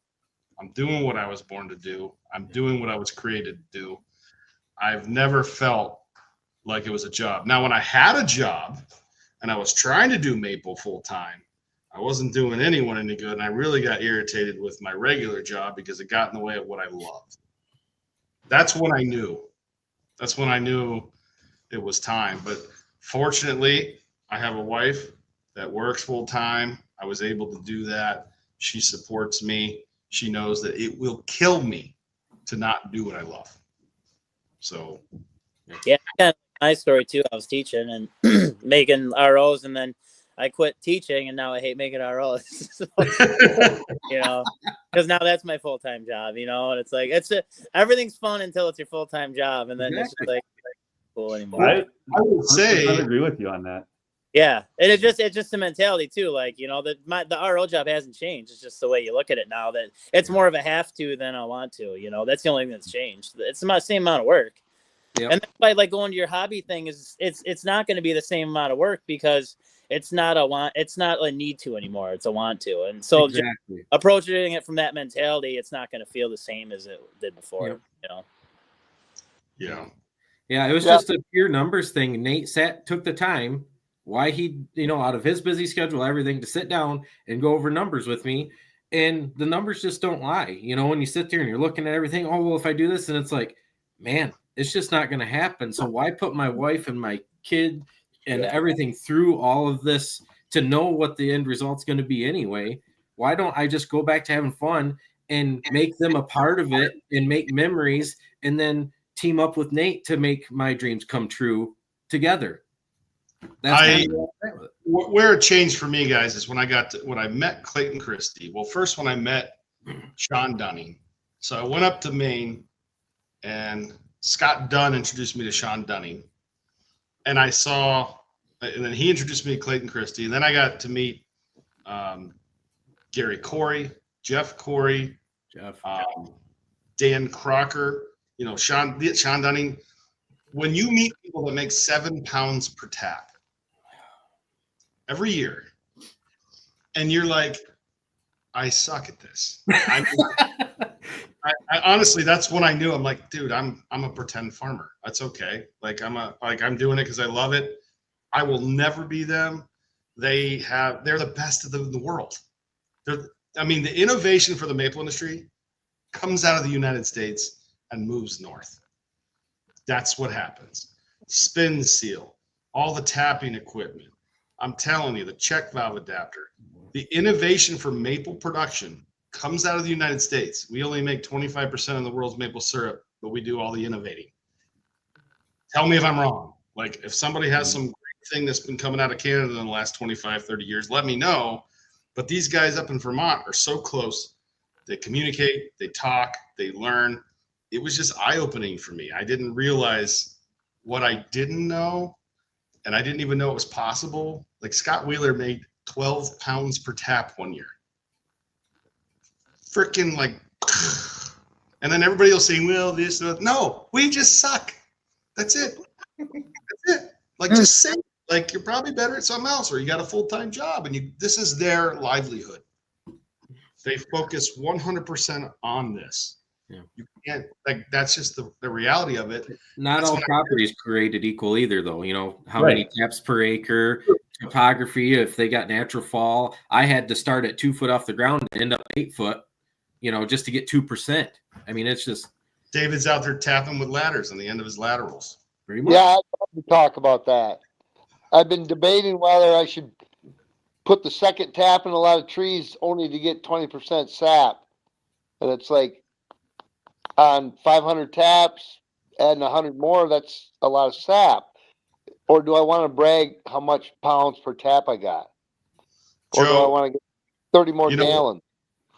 I'm doing what I was born to do. I'm doing what I was created to do. I've never felt like it was a job. Now, when I had a job and I was trying to do maple full time, I wasn't doing anyone any good. And I really got irritated with my regular job because it got in the way of what I loved. That's when I knew. That's when I knew it was time. But fortunately, I have a wife that works full time. I was able to do that. She supports me. She knows that it will kill me to not do what I love. So, Yeah, my story too. I was teaching and making ROs, and then I quit teaching, and now I hate making ROs. So, you know, because now that's my full time job. You know, and it's like everything's fun until it's your full time job, and then it's just like cool anymore. I would say, I agree with you on that. Yeah, and it's just the mentality too. Like, you know, the RO job hasn't changed. It's just the way you look at it now. That it's more of a have to than a want to. You know, that's the only thing that's changed. It's the same amount of work. Yep. And that's why, like, going to your hobby thing is it's not going to be the same amount of work because it's not a need to anymore. It's a want to. And so exactly. Approaching it from that mentality, it's not going to feel the same as it did before. Yep. You know. Yeah. Yeah, it was just a pure numbers thing. Nate took the time. Why he, you know, out of his busy schedule, everything, to sit down and go over numbers with me. And the numbers just don't lie. You know, when you sit there and you're looking at everything, oh, well, if I do this, and it's like, man, it's just not going to happen. So why put my wife and my kid and everything through all of this to know what the end result's going to be anyway? Why don't I just go back to having fun and make them a part of it and make memories and then team up with Nate to make my dreams come true together? Where it changed for me, guys, is when I met Clayton Christie. Well, first when I met Sean Dunning. So I went up to Maine, and Scott Dunn introduced me to Sean Dunning, and then he introduced me to Clayton Christie, and then I got to meet Gary Corrie, Jeff Corrie, Dan Crocker. You know, Sean Dunning. When you meet people that make 7 pounds per tap every year, and you're like, I suck at this. I honestly, that's when I knew. I'm like, dude, I'm a pretend farmer. That's okay. Like I'm doing it because I love it. I will never be them. They're the best of the world. The innovation for the maple industry comes out of the United States and moves north. That's what happens. Spin seal, all the tapping equipment. I'm telling you, the check valve adapter, the innovation for maple production comes out of the United States. We only make 25% of the world's maple syrup, but we do all the innovating. Tell me if I'm wrong. Like, if somebody has some great thing that's been coming out of Canada in the last 25, 30 years, let me know. But these guys up in Vermont are so close. They communicate, they talk, they learn. It was just eye-opening for me. I didn't realize what I didn't know, and I didn't even know it was possible. Like, Scott Wheeler made 12 pounds per tap one year. Freaking like, and then everybody will say, well, this, no, we just suck. That's it. That's it. Like, just say, like, you're probably better at something else, or you got a full-time job, and this is their livelihood. They focus 100% on this. Yeah. You can't, like, that's just the reality of it. Not all property is created equal either, though. You know, how many taps per acre, topography, if they got natural fall. I had to start at 2 foot off the ground and end up 8 foot, you know, just to get 2%. I mean, it's just. David's out there tapping with ladders on the end of his laterals. Pretty much. Yeah, I'd love to talk about that. I've been debating whether I should put the second tap in a lot of trees only to get 20% sap. And it's like, on 500 taps, adding 100 more, that's a lot of sap. Or do I want to brag how much pounds per tap I got? Or do I want to get 30 more gallons?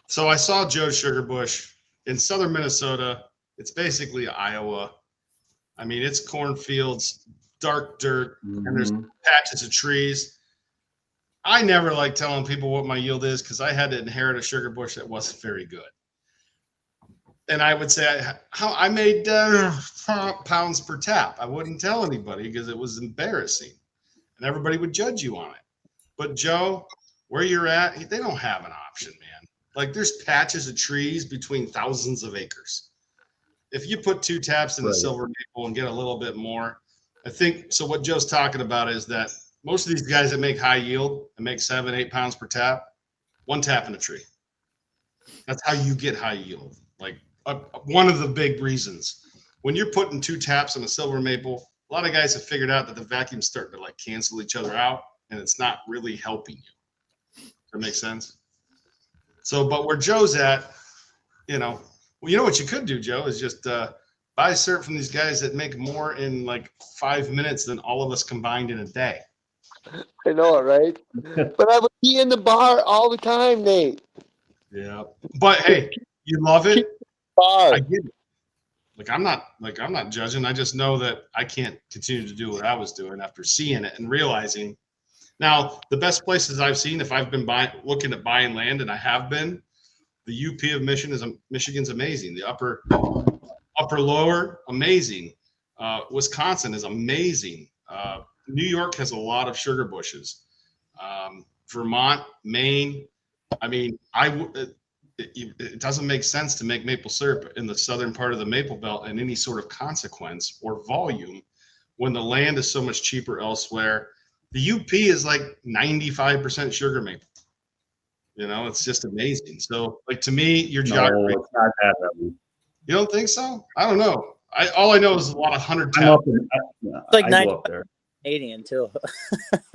So I saw Joe Sugarbush in southern Minnesota. It's basically Iowa. I mean, it's cornfields dark dirt, and there's Mhm. patches of trees. I never like telling people what my yield is because I had to inherit a sugar bush that wasn't very good. And I would say I made pounds per tap. I wouldn't tell anybody because it was embarrassing, and everybody would judge you on it. But Joe, where you're at, they don't have an option, man. Like there's patches of trees between thousands of acres. If you put 2 taps in the Right. silver maple and get a little bit more, I think so. What Joe's talking about is that most of these guys that make high yield and make 7, 8 pounds per tap, 1 tap in a tree. That's how you get high yield. Like one of the big reasons when you're putting 2 taps on a silver maple, a lot of guys have figured out that the vacuum's starting to like cancel each other out, and it's not really helping you. Does that make sense? So, but where Joe's at, well, you know what you could do, Joe, is just buy cert from these guys that make more in like 5 minutes than all of us combined in a day. I know it, right? But I would be in the bar all the time, Nate. Yeah. But hey, you love it. Bar. I get it. I'm not judging. I just know that I can't continue to do what I was doing after seeing it and realizing. Now, the best places I've seen, if I've been looking at buying land, and I have been, the UP of Michigan's amazing. The upper lower, amazing. Wisconsin is amazing. New York has a lot of sugar bushes. Vermont, Maine. I mean, it doesn't make sense to make maple syrup in the southern part of the maple belt in any sort of consequence or volume when the land is so much cheaper elsewhere. The UP is like 95% sugar maple. It's just amazing. So, like, to me, your geography. No, it's not that heavy. You don't think so? I don't know. All I know is a lot of 100 I'm tap. up in, It's like I go 90 up there. Canadian too.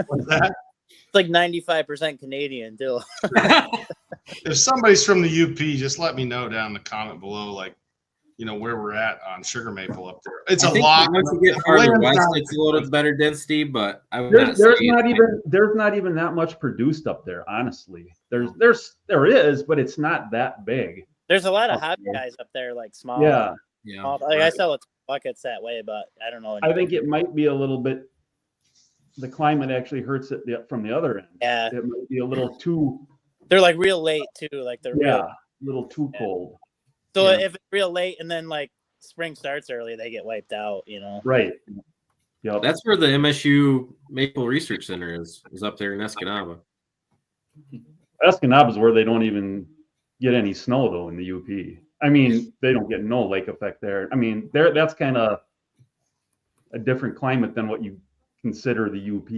What's that? It's like 95% Canadian too. If somebody's from the UP, just let me know down in the comment below, like, where we're at on sugar maple up there. It's I a think lot. once you get farther west, it's a little better density, but I would not There's say not even that much produced up there, honestly. There is, but it's not that big. There's a lot of hobby guys up there, like small. Yeah. Small, like I sell buckets that way, but I don't know. I think it might be a little bit. The climate actually hurts it from the other end. Yeah. It might be a little too. They're like real late too. Like they're a little too cold. So Yeah. if it's real late and then like spring starts early, they get wiped out. Right. Yep. that's where the MSU Maple Research Center is up there in Escanaba. Escanaba is where they don't even get any snow though in the UP. I mean, they don't get no lake effect there. I mean, that's kind of a different climate than what you consider the UP.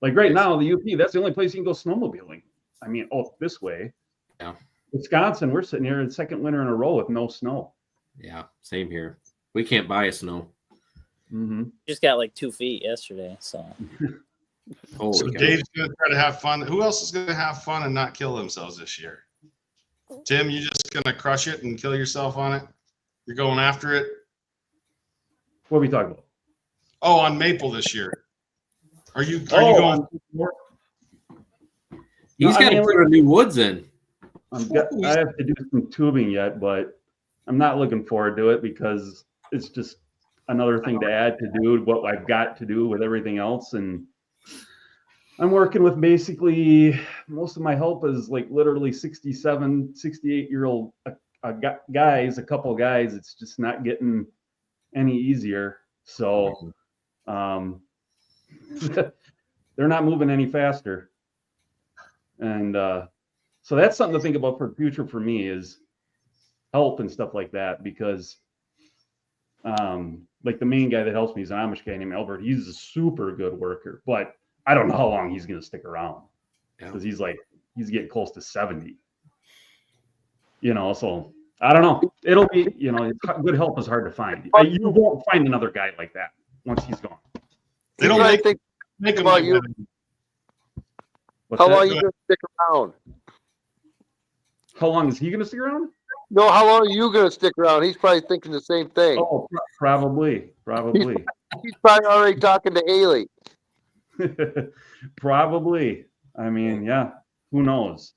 Like right now, the UP, that's the only place you can go snowmobiling. I mean, this way. Yeah. Wisconsin, we're sitting here in second winter in a row with no snow. Yeah, same here. We can't buy a snow. Mm-hmm. Just got like 2 feet yesterday. So Holy So cow. Dave's going to try to have fun. Who else is going to have fun and not kill themselves this year? Tim, you just going to crush it and kill yourself on it? You're going after it? What are we talking about? Oh, on maple this year. Are you going? He's got to put a new woods in. I have to do some tubing yet, but I'm not looking forward to it because it's just another thing to add to do what I've got to do with everything else. And I'm working with basically most of my help is like literally 67, 68-year-old guys, a couple of guys. It's just not getting any easier. So they're not moving any faster. And so that's something to think about for the future for me is help and stuff like that, because like the main guy that helps me is an Amish guy named Albert. He's a super good worker, but I don't know how long he's going to stick around because he's getting close to 70, so I don't know. It'll be, good help is hard to find. You won't find another guy like that once he's gone. They don't make them about like you. How long are you going to stick around? How long is he going to stick around? No, how long are you going to stick around? He's probably thinking the same thing. Oh, probably. He's probably already talking to Haley. Probably. I mean, yeah, who knows?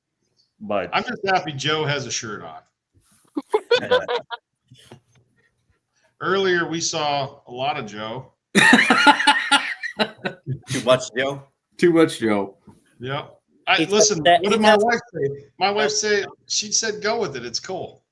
But I'm just happy Joe has a shirt on. Earlier, we saw a lot of Joe. Too much, Joe. Too much, Joe. Yeah. He Listen, said- what he did my said- wife say? My wife said, she said, go with it. It's cool.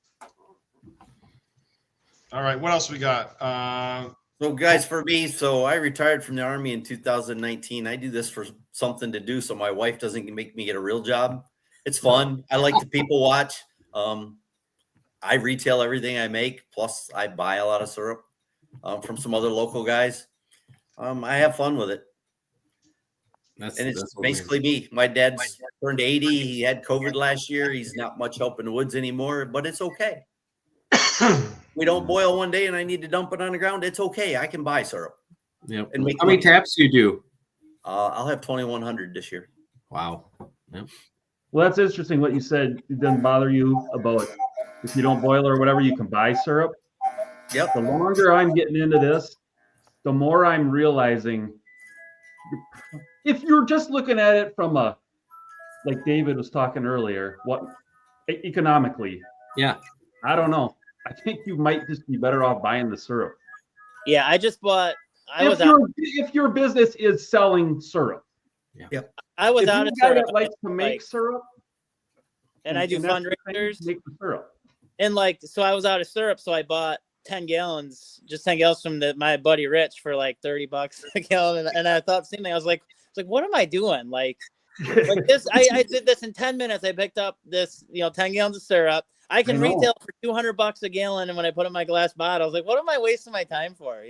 All right. What else we got? So, guys, for me, so I retired from the Army in 2019. I do this for something to do so my wife doesn't make me get a real job. It's fun. I like to people watch. I retail everything I make, plus I buy a lot of syrup from some other local guys. I have fun with it. And it's basically me. My dad's turned 80. He had COVID last year. He's not much help in the woods anymore, but it's okay. We don't boil one day and I need to dump it on the ground. It's okay. I can buy syrup. Yep. And make How many money. taps do you do? I'll have 2,100 this year. Wow. Yep. Well, that's interesting what you said. It doesn't bother you about if you don't boil or whatever, you can buy syrup. Yep. The longer I'm getting into this, the more I'm realizing if you're just looking at it from a, like David was talking earlier, what economically, Yeah. I don't know. I think you might just be better off buying the syrup. Yeah, I just bought. If your business is selling syrup. I was If out you're of a guy syrup, that likes to make syrup, and I do that's the thing, fundraisers, make the syrup. and so I was out of syrup, so I bought 10 gallons, just 10 gallons from my buddy Rich for like $30 a gallon, and I thought the same thing. I was like, what am I doing? Like this, I did this in 10 minutes. I picked up this, 10 gallons of syrup. I can retail for $200 a gallon, and when I put it in my glass bottle, I was like, "What am I wasting my time for?"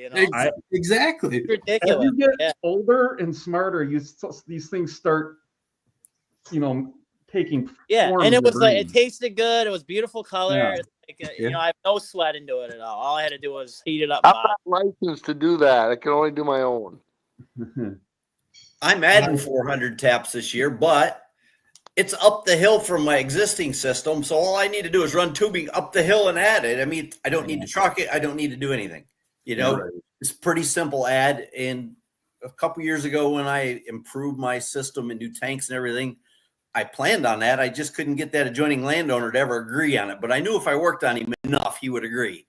Exactly. It's ridiculous. As you get older and smarter, these things start, taking. Yeah, form and in it was your like brain. it tasted good. It was beautiful color. Yeah. It's like, I have no sweat into it at all. All I had to do was heat it up. I'm not licensed to do that. I can only do my own. I'm adding 400 taps this year, but it's up the hill from my existing system. So all I need to do is run tubing up the hill and add it. I mean, I don't need to truck it. I don't need to do anything. It's pretty simple add. And a couple years ago when I improved my system and new tanks and everything, I planned on that. I just couldn't get that adjoining landowner to ever agree on it. But I knew if I worked on him enough, he would agree.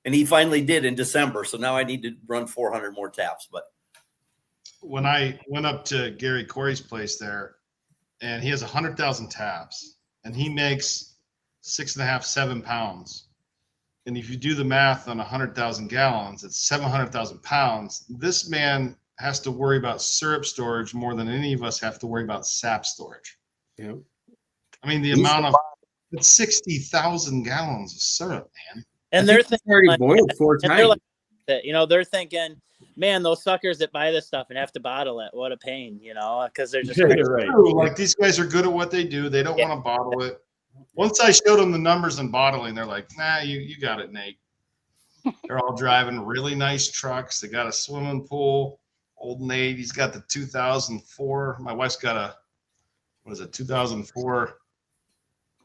And he finally did in December. So now I need to run 400 more taps. But when I went up to Gary Corey's place there, and he has 100,000 taps, and he makes 6.5, 7 pounds. And if you do the math on 100,000 gallons, it's 700,000 pounds. This man has to worry about syrup storage more than any of us have to worry about sap storage. Yeah. I mean, the amount of it's 60,000 gallons of syrup, man. And they're thinking already boiled 4 times. They're thinking, man, those suckers that buy this stuff and have to bottle it, what a pain, because they're just right. Like these guys are good at what they do. They don't want to bottle it. Once I showed them the numbers in bottling, they're like, nah, you got it, Nate. They're all driving really nice trucks. They got a swimming pool. Old Nate, he's got the 2004. My wife's got a 2004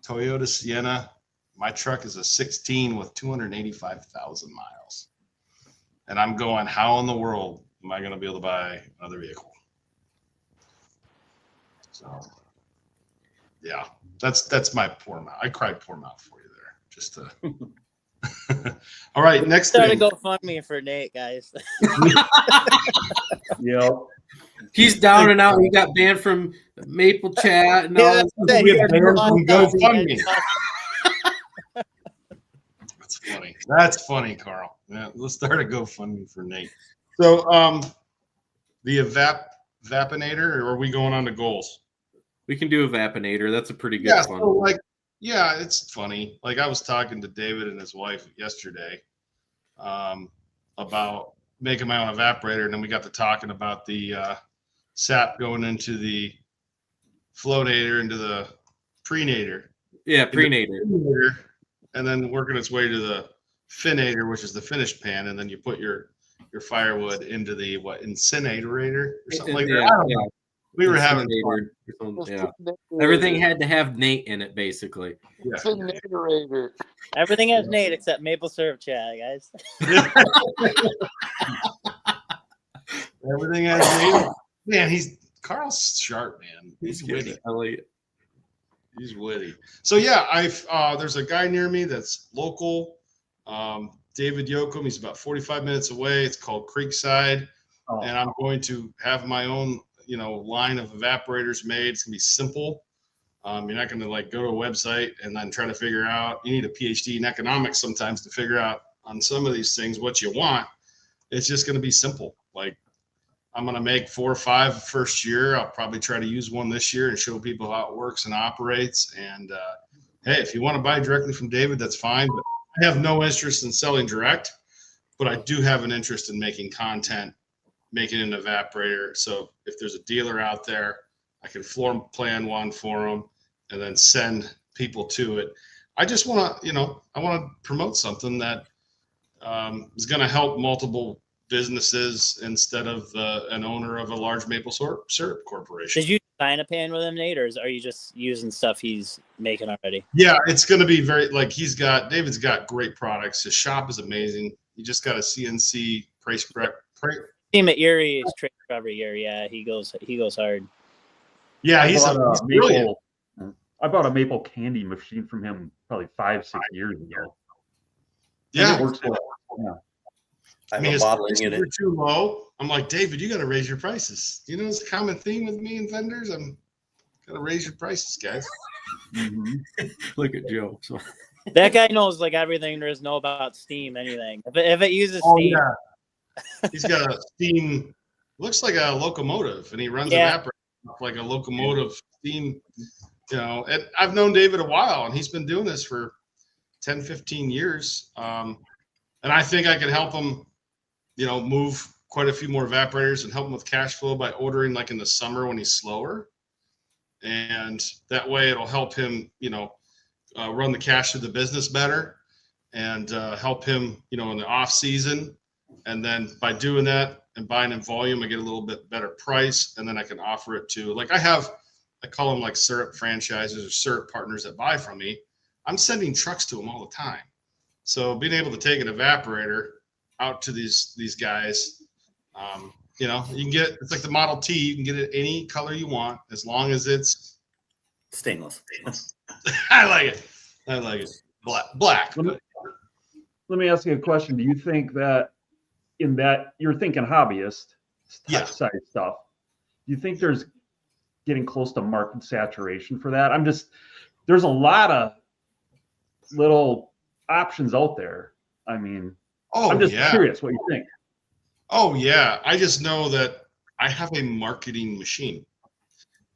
Toyota Sienna. My truck is a 16 with 285,000 miles. And I'm going, how in the world am I going to be able to buy another vehicle? So, yeah, that's my poor mouth. I cried poor mouth for you there. Just to. All right, next thing. Go fund me for Nate, guys. Yep. He's down and out. He got banned from Maple Chat and all that. We have banned from GoFundMe. That's funny. That's funny, Carl. Yeah, let's start a GoFundMe for Nate. So, the evaporator, or are we going on to goals? We can do evaporator. That's a pretty good one. So it's funny. Like I was talking to David and his wife yesterday about making my own evaporator, and then we got to talking about the sap going into the floatator, into the prenator. Yeah, prenator. And then working its way to the finator, which is the finished pan, and then you put your firewood into the incinerator or something like that. I don't know. We were having fun. Yeah. Everything had to have Nate in it, basically. Yeah. Incinerator. Everything has Nate except maple syrup chat, guys. Everything has Nate. Man, Carl's sharp, man. He's witty. I like it. He's witty. So yeah, there's a guy near me that's local. David Yoakum. He's about 45 minutes away. It's called Creekside. and I'm going to have my own, line of evaporators made. It's gonna be simple. You're not gonna like go to a website and then try to figure out. You need a PhD in economics sometimes to figure out on some of these things what you want. It's just gonna be simple. Like I'm gonna make 4 or 5 first year. I'll probably try to use one this year and show people how it works and operates. And hey, if you want to buy directly from David, that's fine. But I have no interest in selling direct, but I do have an interest in making content, making an evaporator. So if there's a dealer out there, I can floor plan one for them and then send people to it. I just want to, I want to promote something that is going to help multiple businesses instead of an owner of a large maple syrup corporation. Did you design a pan with him, Nate, or are you just using stuff he's making already? Yeah, it's going to be very David's got great products. His shop is amazing. You just got a CNC price correct. Team at Erie is trained every year. Yeah, he goes hard. Yeah, he's brilliant. I bought a maple candy machine from him probably 5-6 years ago. Yeah, it works well. Yeah. I mean, his prices are too low. I'm like, David, you got to raise your prices. It's a common theme with me and vendors. I'm got to raise your prices, guys. Mm-hmm. Look at Joe. So. That guy knows like everything there is to know about steam. Anything if it uses steam, yeah. He's got a steam. Looks like a locomotive, and he runs evaporator like a locomotive steam. And I've known David a while, and he's been doing this for 10, 15 years. And I think I can help him, move quite a few more evaporators and help him with cash flow by ordering like in the summer when he's slower. And that way it'll help him, run the cash of the business better and help him, in the off season. And then by doing that and buying in volume, I get a little bit better price. And then I can offer it to I call them like syrup franchises or syrup partners that buy from me. I'm sending trucks to them all the time. So being able to take an evaporator out to these guys, you can get it's like the Model T. You can get it any color you want as long as it's stainless. I like it. Black. Let me ask you a question. Do you think that in that you're thinking hobbyist size stuff? Do you think there's getting close to market saturation for that? There's a lot of little options out there. I mean, I'm just curious what you think. Oh yeah, I just know that I have a marketing machine,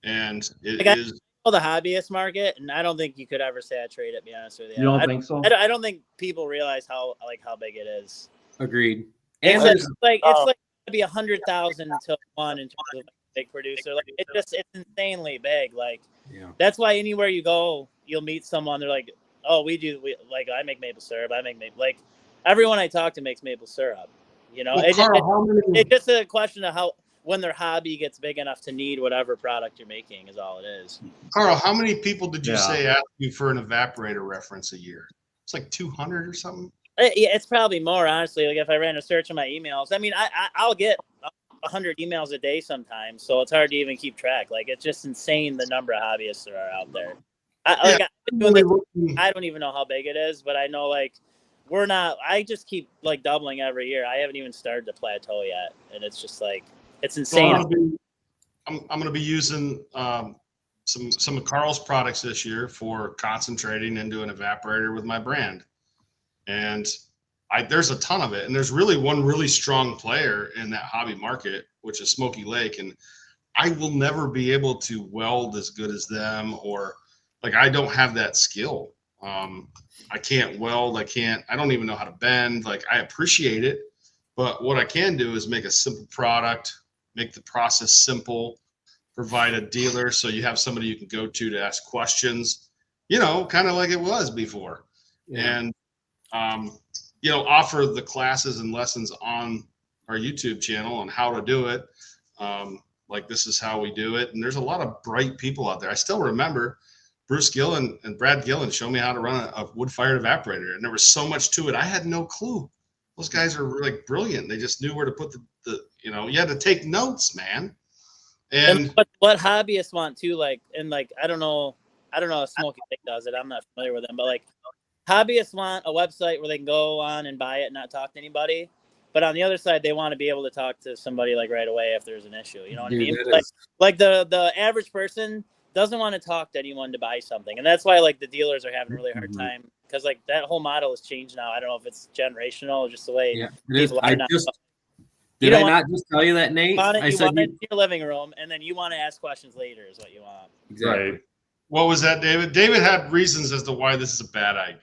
and it is the hobbyist market, and I don't think you could ever saturate it. To be honest with you, you don't think so? I don't think people realize how big it is. Agreed. And it's like to be 100,000 to one in terms of big producer. Like it's insanely big. Like that's why anywhere you go, you'll meet someone. They're like, oh, I make maple syrup. Like everyone I talk to makes maple syrup. It's just a question of when their hobby gets big enough to need whatever product you're making is all it is. Carl, how many people did you say ask you for an evaporator reference a year? It's like 200 or something. It's probably more, honestly. Like if I ran a search on my emails, I mean, I'll get 100 emails a day sometimes, so it's hard to even keep track. Like it's just insane the number of hobbyists there are out there. I don't even know how big it is, but I know I just keep like doubling every year. I haven't even started to plateau yet, and it's just like it's insane. I'm going to be using some of Carl's products this year for concentrating into an evaporator with my brand, and there's a ton of it, and there's really one really strong player in that hobby market, which is Smoky Lake, and I will never be able to weld as good as them, or I don't have that skill. I can't weld. I don't even know how to bend. I appreciate it, but what I can do is make a simple product, make the process simple, provide a dealer so you have somebody you can go to ask questions, kind of like it was before. And, offer the classes and lessons on our YouTube channel on how to do it. This is how we do it. And there's a lot of bright people out there. I still remember Bruce Gillen and Brad Gillen showed me how to run a wood-fired evaporator, and there was so much to it. I had no clue. Those guys are brilliant. They just knew where to put you had to take notes, man. And what hobbyists want too, I don't know if Smoky Lake does it. I'm not familiar with them, but hobbyists want a website where they can go on and buy it and not talk to anybody. But on the other side, they want to be able to talk to somebody like right away if there's an issue. You know what I mean? that is- Like the average person doesn't want to talk to anyone to buy something, and that's why like the dealers are having a really hard time because like that whole model has changed now. I don't know if it's generational or just the way yeah, it is. people I are now. just You did I don't not just tell you that, Nate? I you said want it in your living room, and then you want to ask questions later is what you want. exactly. Right. What was that, David? David had reasons as to why this is a bad idea.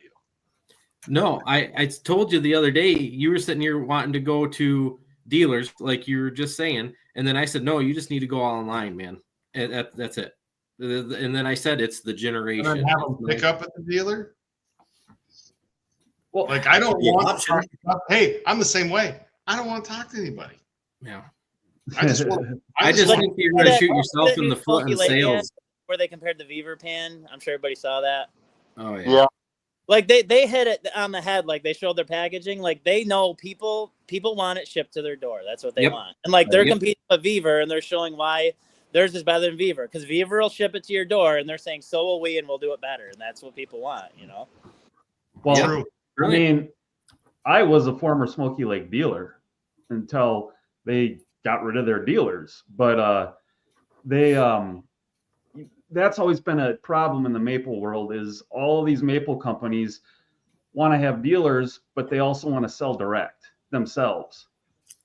No, I told you the other day you were sitting here wanting to go to dealers like you were just saying, and then I said no, you just need to go online, man. And that's it. And then I said it's the And generation. then have them pick up at the dealer. Well, Like I don't be an want. option. Hey, I'm the same way. I don't want to talk to anybody. Yeah, I just want. I just want- think you're going to shoot yourself in the foot in sales. Where they compared the Beaver pan, I'm sure everybody saw that. Oh yeah. Yeah. Like they hit it on the head. Like they showed their packaging. Like they know people want it shipped to their door. That's what they Yep. want. And like they're Yep. competing with Beaver, and they're showing why theirs is better than Beaver because Beaver will ship it to your door, and they're saying so will we, and we'll do it better. And that's what people want. You know. well, True. I mean, I was a former Smoky Lake dealer until they got rid of their dealers, but that's always been a problem in the maple world is all these maple companies want to have dealers, but they also want to sell direct themselves.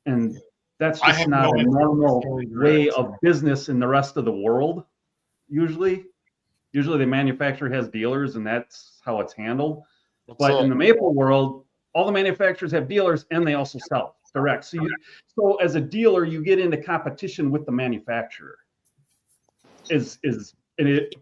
And that's I just have not no a interest in normal selling way direct. of business in the rest of the world. Usually the manufacturer has dealers and that's how it's handled. But in the maple world, all the manufacturers have dealers and they also sell direct. So as a dealer, you get into competition with the manufacturer. Is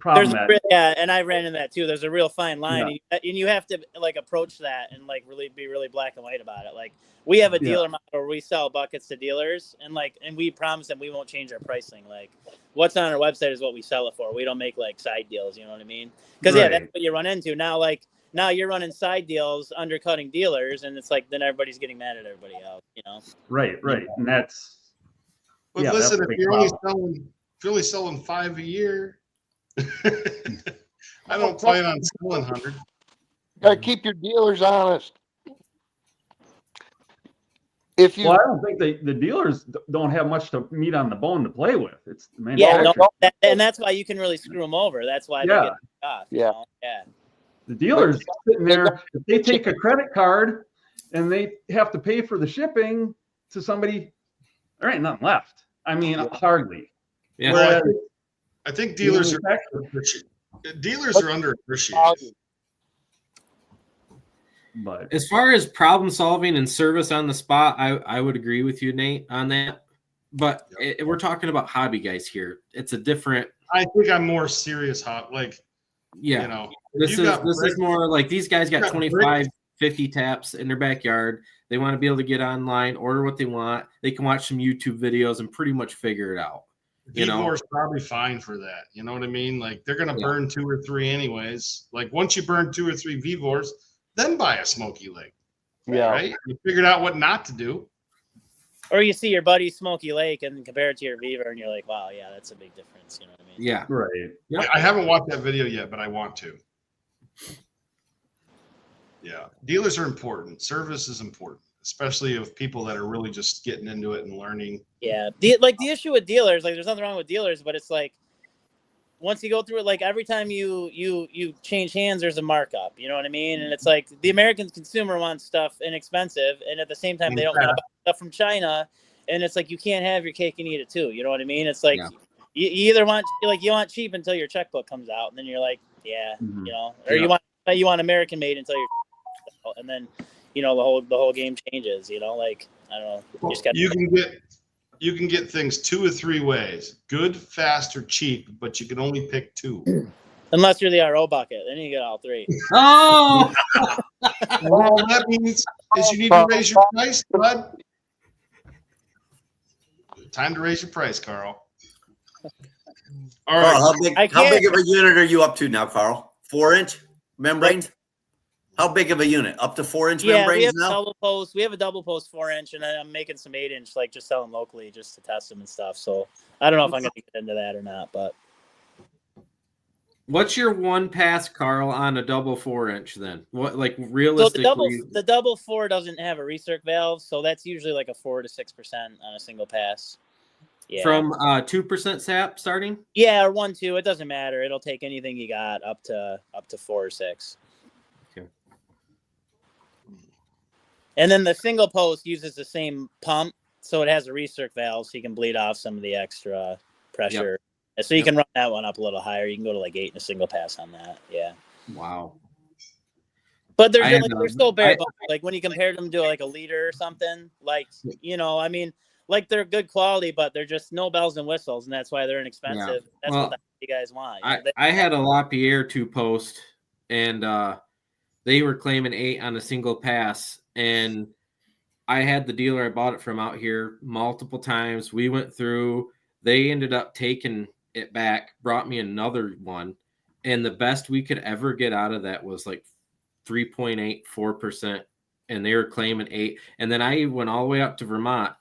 problematic. And I ran into that too. There's a real fine line, and you have to like approach that and like really be really black and white about it. Like we have a dealer model where we sell buckets to dealers, and we promise them we won't change our pricing. Like what's on our website is what we sell it for. We don't make like side deals. You know what I mean? Because that's what you run into now. Like now you're running side deals, undercutting dealers, and it's like then everybody's getting mad at everybody else. You know? Right. And that's. But listen, if you're only selling 5 a year, I don't plan on selling 100. Gotta keep your dealers honest. If you Well, I don't think the dealers don't have much to meat on the bone to play with. It's the Yeah, manufacturer. and that's why you can really screw them over. That's why they get off. You know? Yeah. The dealers sitting there, if they take a credit card and they have to pay for the shipping to somebody, there ain't nothing left. I mean, hardly. Yeah. Well, I think dealers are underappreciated. But as far as problem solving and service on the spot, I would agree with you, Nate, on that. But we're talking about hobby guys here. It's a different. I think I'm more serious. You know, this is more like these guys got 25, 50 taps in their backyard. They want to be able to get online, order what they want. They can watch some YouTube videos and pretty much figure it out. V4's probably fine for that. You know what I mean? Like they're going to burn 2 or 3 anyways. Like once you burn 2 or 3 V4s, then buy a Smoky Lake. Yeah. Right? You figured out what not to do. Or you see your buddy Smoky Lake and compare it to your Beaver, and you're like, wow, yeah, that's a big difference. You know what I mean? Yeah. Right. Yep. I haven't watched that video yet, but I want to. Yeah. Dealers are important. Service is important, especially with people that are really just getting into it and learning. Yeah. The issue with dealers, like there's nothing wrong with dealers, but it's like once you go through it, like every time you change hands, there's a markup. You know what I mean? And it's like the American consumer wants stuff inexpensive, and at the same time, they don't want to buy stuff from China. And it's like you can't have your cake and eat it too. You know what I mean? It's like you either want cheap until your checkbook comes out, and then you're like, you know, or you want American made until you're, and then you know the whole game changes. You know, like I don't know. You can get things 2 or 3 ways: good, fast, or cheap. But you can only pick 2. Unless you're the RO bucket, then you get all 3. Oh, All that means is you need to raise your price, bud. Time to raise your price, Carl. All right. Carl, how big of a unit are you up to now, Carl? 4-inch membranes? How big of a unit? Up to 4-inch membranes now? We have a double post 4-inch, and I'm making some 8-inch, like just selling locally, just to test them and stuff. So I don't know if I'm going to get into that or not, but What's your one pass, Carl, on a double 4-inch then? What, like, So realistically? the double 4 doesn't have a recirc valve, so that's usually like a 4 to 6% on a single pass. Yeah. From 2% sap starting? Yeah, or 1, 2. It doesn't matter. It'll take anything you got up to 4 or 6. Okay. And then the single post uses the same pump, so it has a recirc valve, so you can bleed off some of the extra pressure. Yep. So you can run that one up a little higher. You can go to like 8 in a single pass on that. Yeah. Wow. But they're still bare bones. Like when you compare them to like a liter or something, like, you know, I mean, like they're good quality, but they're just no bells and whistles, and that's why they're inexpensive. Yeah. That's what you guys want. I had a Lapierre 2-post, and they were claiming 8 on a single pass, and I had the dealer I bought it from out here multiple times. We went through. They ended up taking it back, brought me another one, and the best we could ever get out of that was like 3.84%, and they were claiming 8. And then I went all the way up to Vermont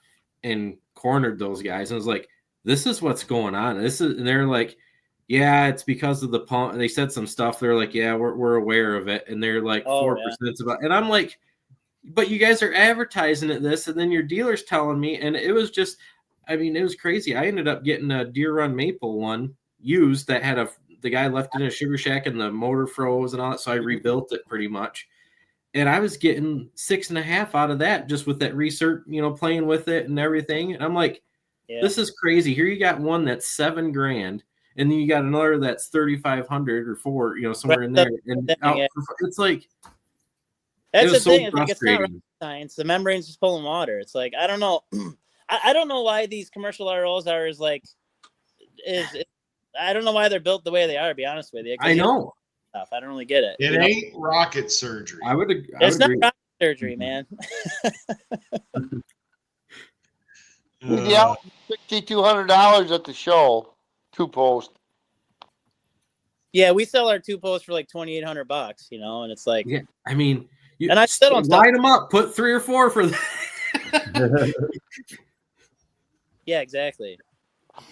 and cornered those guys, and was like, "This is what's going on." And they're like, "Yeah, it's because of the pump." And they said some stuff. They're like, "Yeah, we're aware of it," and they're like, 4% about. And I'm like, "But you guys are advertising it this, and then your dealer's telling me," and it was just. I mean, it was crazy. I ended up getting a Deer Run Maple one used that had the guy left it in a sugar shack and the motor froze and all that. So I rebuilt it pretty much. And I was getting 6.5 out of that just with that recirc, you know, playing with it and everything. And I'm like, This is crazy. Here you got one that's $7,000, and then you got another that's 3,500 or 4, you know, somewhere in there. And it's like, that's the thing. It's like, it's not rocket science. The membrane's just pulling water. It's like, I don't know. I don't know why these commercial ROs are I don't know why they're built the way they are, to be honest with you. I know. Stuff. I don't really get it. It ain't rocket surgery. It's not rocket surgery, man. Yeah, $6,200 at the show, 2-post. Yeah, we sell our 2-post for like $2,800, you know, and it's like, yeah, I mean, and I still don't line them up, put 3 or 4 for that. Yeah, exactly.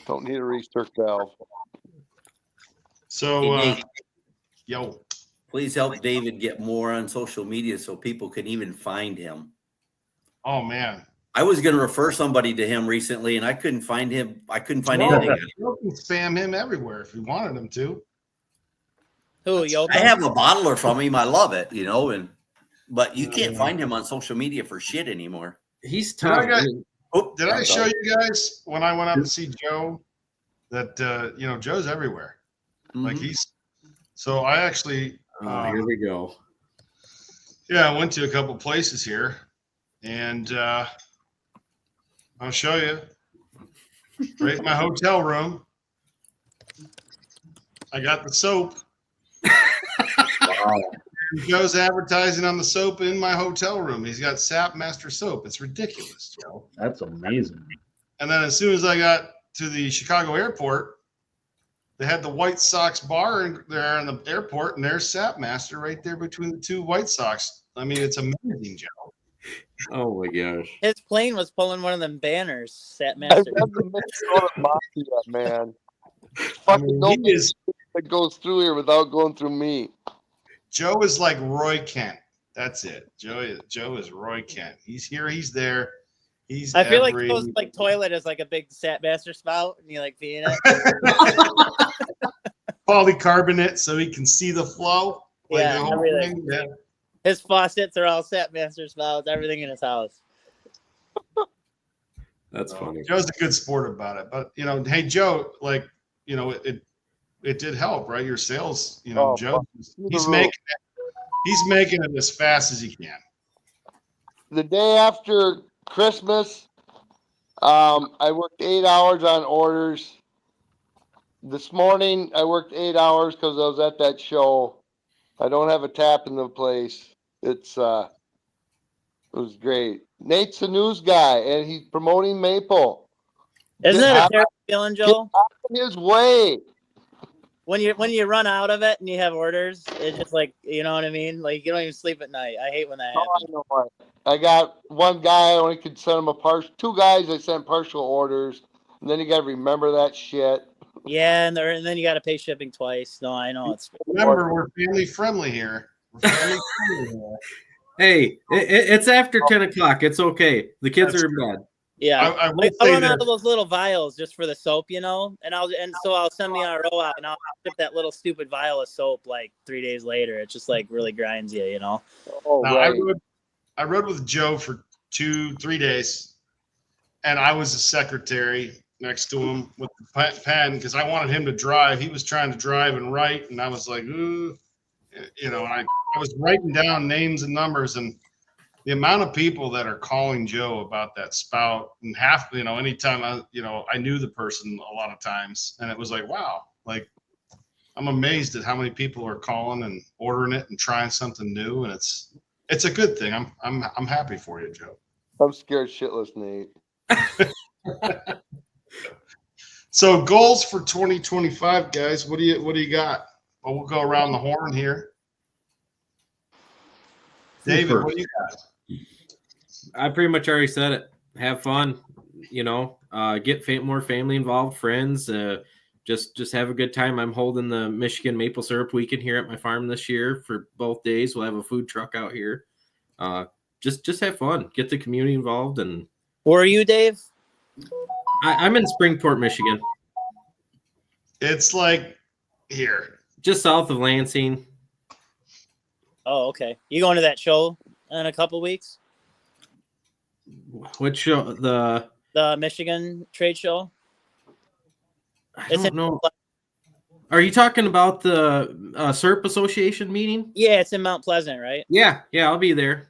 Don't need a recirc valve. So, yo, please help David get more on social media so people can even find him. Oh man, I was going to refer somebody to him recently, and I couldn't find him. I couldn't find anything. You can spam him everywhere if you wanted him to. Who? I have a bottler from him. I love it, you know, but you can't find him on social media for shit anymore. He's tough. Did I show you guys when I went up to see Joe that you know, Joe's everywhere? Mm-hmm. Like so I actually here we go. Yeah, I went to a couple places here, and I'll show you. Right in my hotel room, I got the soap. Wow. Joe's advertising on the soap in my hotel room. He's got Sap Master soap. It's ridiculous, Joe. That's amazing. And then as soon as I got to the Chicago airport, they had the White Sox bar there in the airport, and there's Sap Master right there between the two White Sox. I mean, it's amazing, Joe. Oh my gosh! His plane was pulling one of them banners, Sap Master. I love the Minnesota Mafia, man. Fucking nobody that goes through here without going through me. Joe is like Roy Kent. That's it. Joe is Roy Kent. He's here. He's there. I feel like Joe's like toilet is like a big Sap Master spout, and you like pee in it. Polycarbonate, so he can see the flow. Like yeah, the whole everything. Yeah. His faucets are all Sap Master spouts. Everything in his house. That's funny. Joe's a good sport about it, but you know, hey Joe, like you know, it did help, right? Your sales, you know, Joe, he's making it as fast as he can. The day after Christmas, I worked 8 hours on orders. This morning, I worked 8 hours because I was at that show. I don't have a tap in the place. It was great. Nate's a news guy, and he's promoting Maple. Isn't that a terrible feeling, Joel? Get out of his way. When you run out of it and you have orders, it's just like, you know what I mean? Like, you don't even sleep at night. I hate when that happens. I got one guy, I only could send him two guys I sent partial orders, and then you got to remember that shit. Yeah, and then you got to pay shipping twice. No, I know it's. Remember, we're family friendly here. We're family friendly here. Hey, it's after 10 o'clock. It's okay. The kids are in bed. Yeah, I will I'll say run out this. of those little vials just for the soap, you know, so I'll send the RO out and I'll ship that little stupid vial of soap like 3 days later. It just like really grinds you, you know. Oh, Now, right. I rode with Joe for 2-3 days, and I was the secretary next to him with the pen because I wanted him to drive. He was trying to drive and write, and I was like, ooh, you know, and I was writing down names and numbers, and the amount of people that are calling Joe about that spout, and half, you know, anytime I knew the person a lot of times, and it was like, wow, like I'm amazed at how many people are calling and ordering it and trying something new, and it's a good thing. I'm happy for you, Joe. I'm scared shitless, Nate. So goals for 2025, guys. What do you got? Well, we'll go around the horn here. David, what do you got? I pretty much already said it. Have fun, you know, get more family involved, friends, just have a good time. I'm holding the Michigan maple syrup weekend here at my farm this year for both days. We'll have a food truck out here. Just have fun, get the community involved. And where are you, Dave? I'm in Springport, Michigan. It's like here, just south of Lansing. Oh, okay. You going to that show in a couple weeks? What show? The Michigan trade show? I don't know. Are you talking about the SERP Association meeting? Yeah, it's in Mount Pleasant, right? Yeah, I'll be there.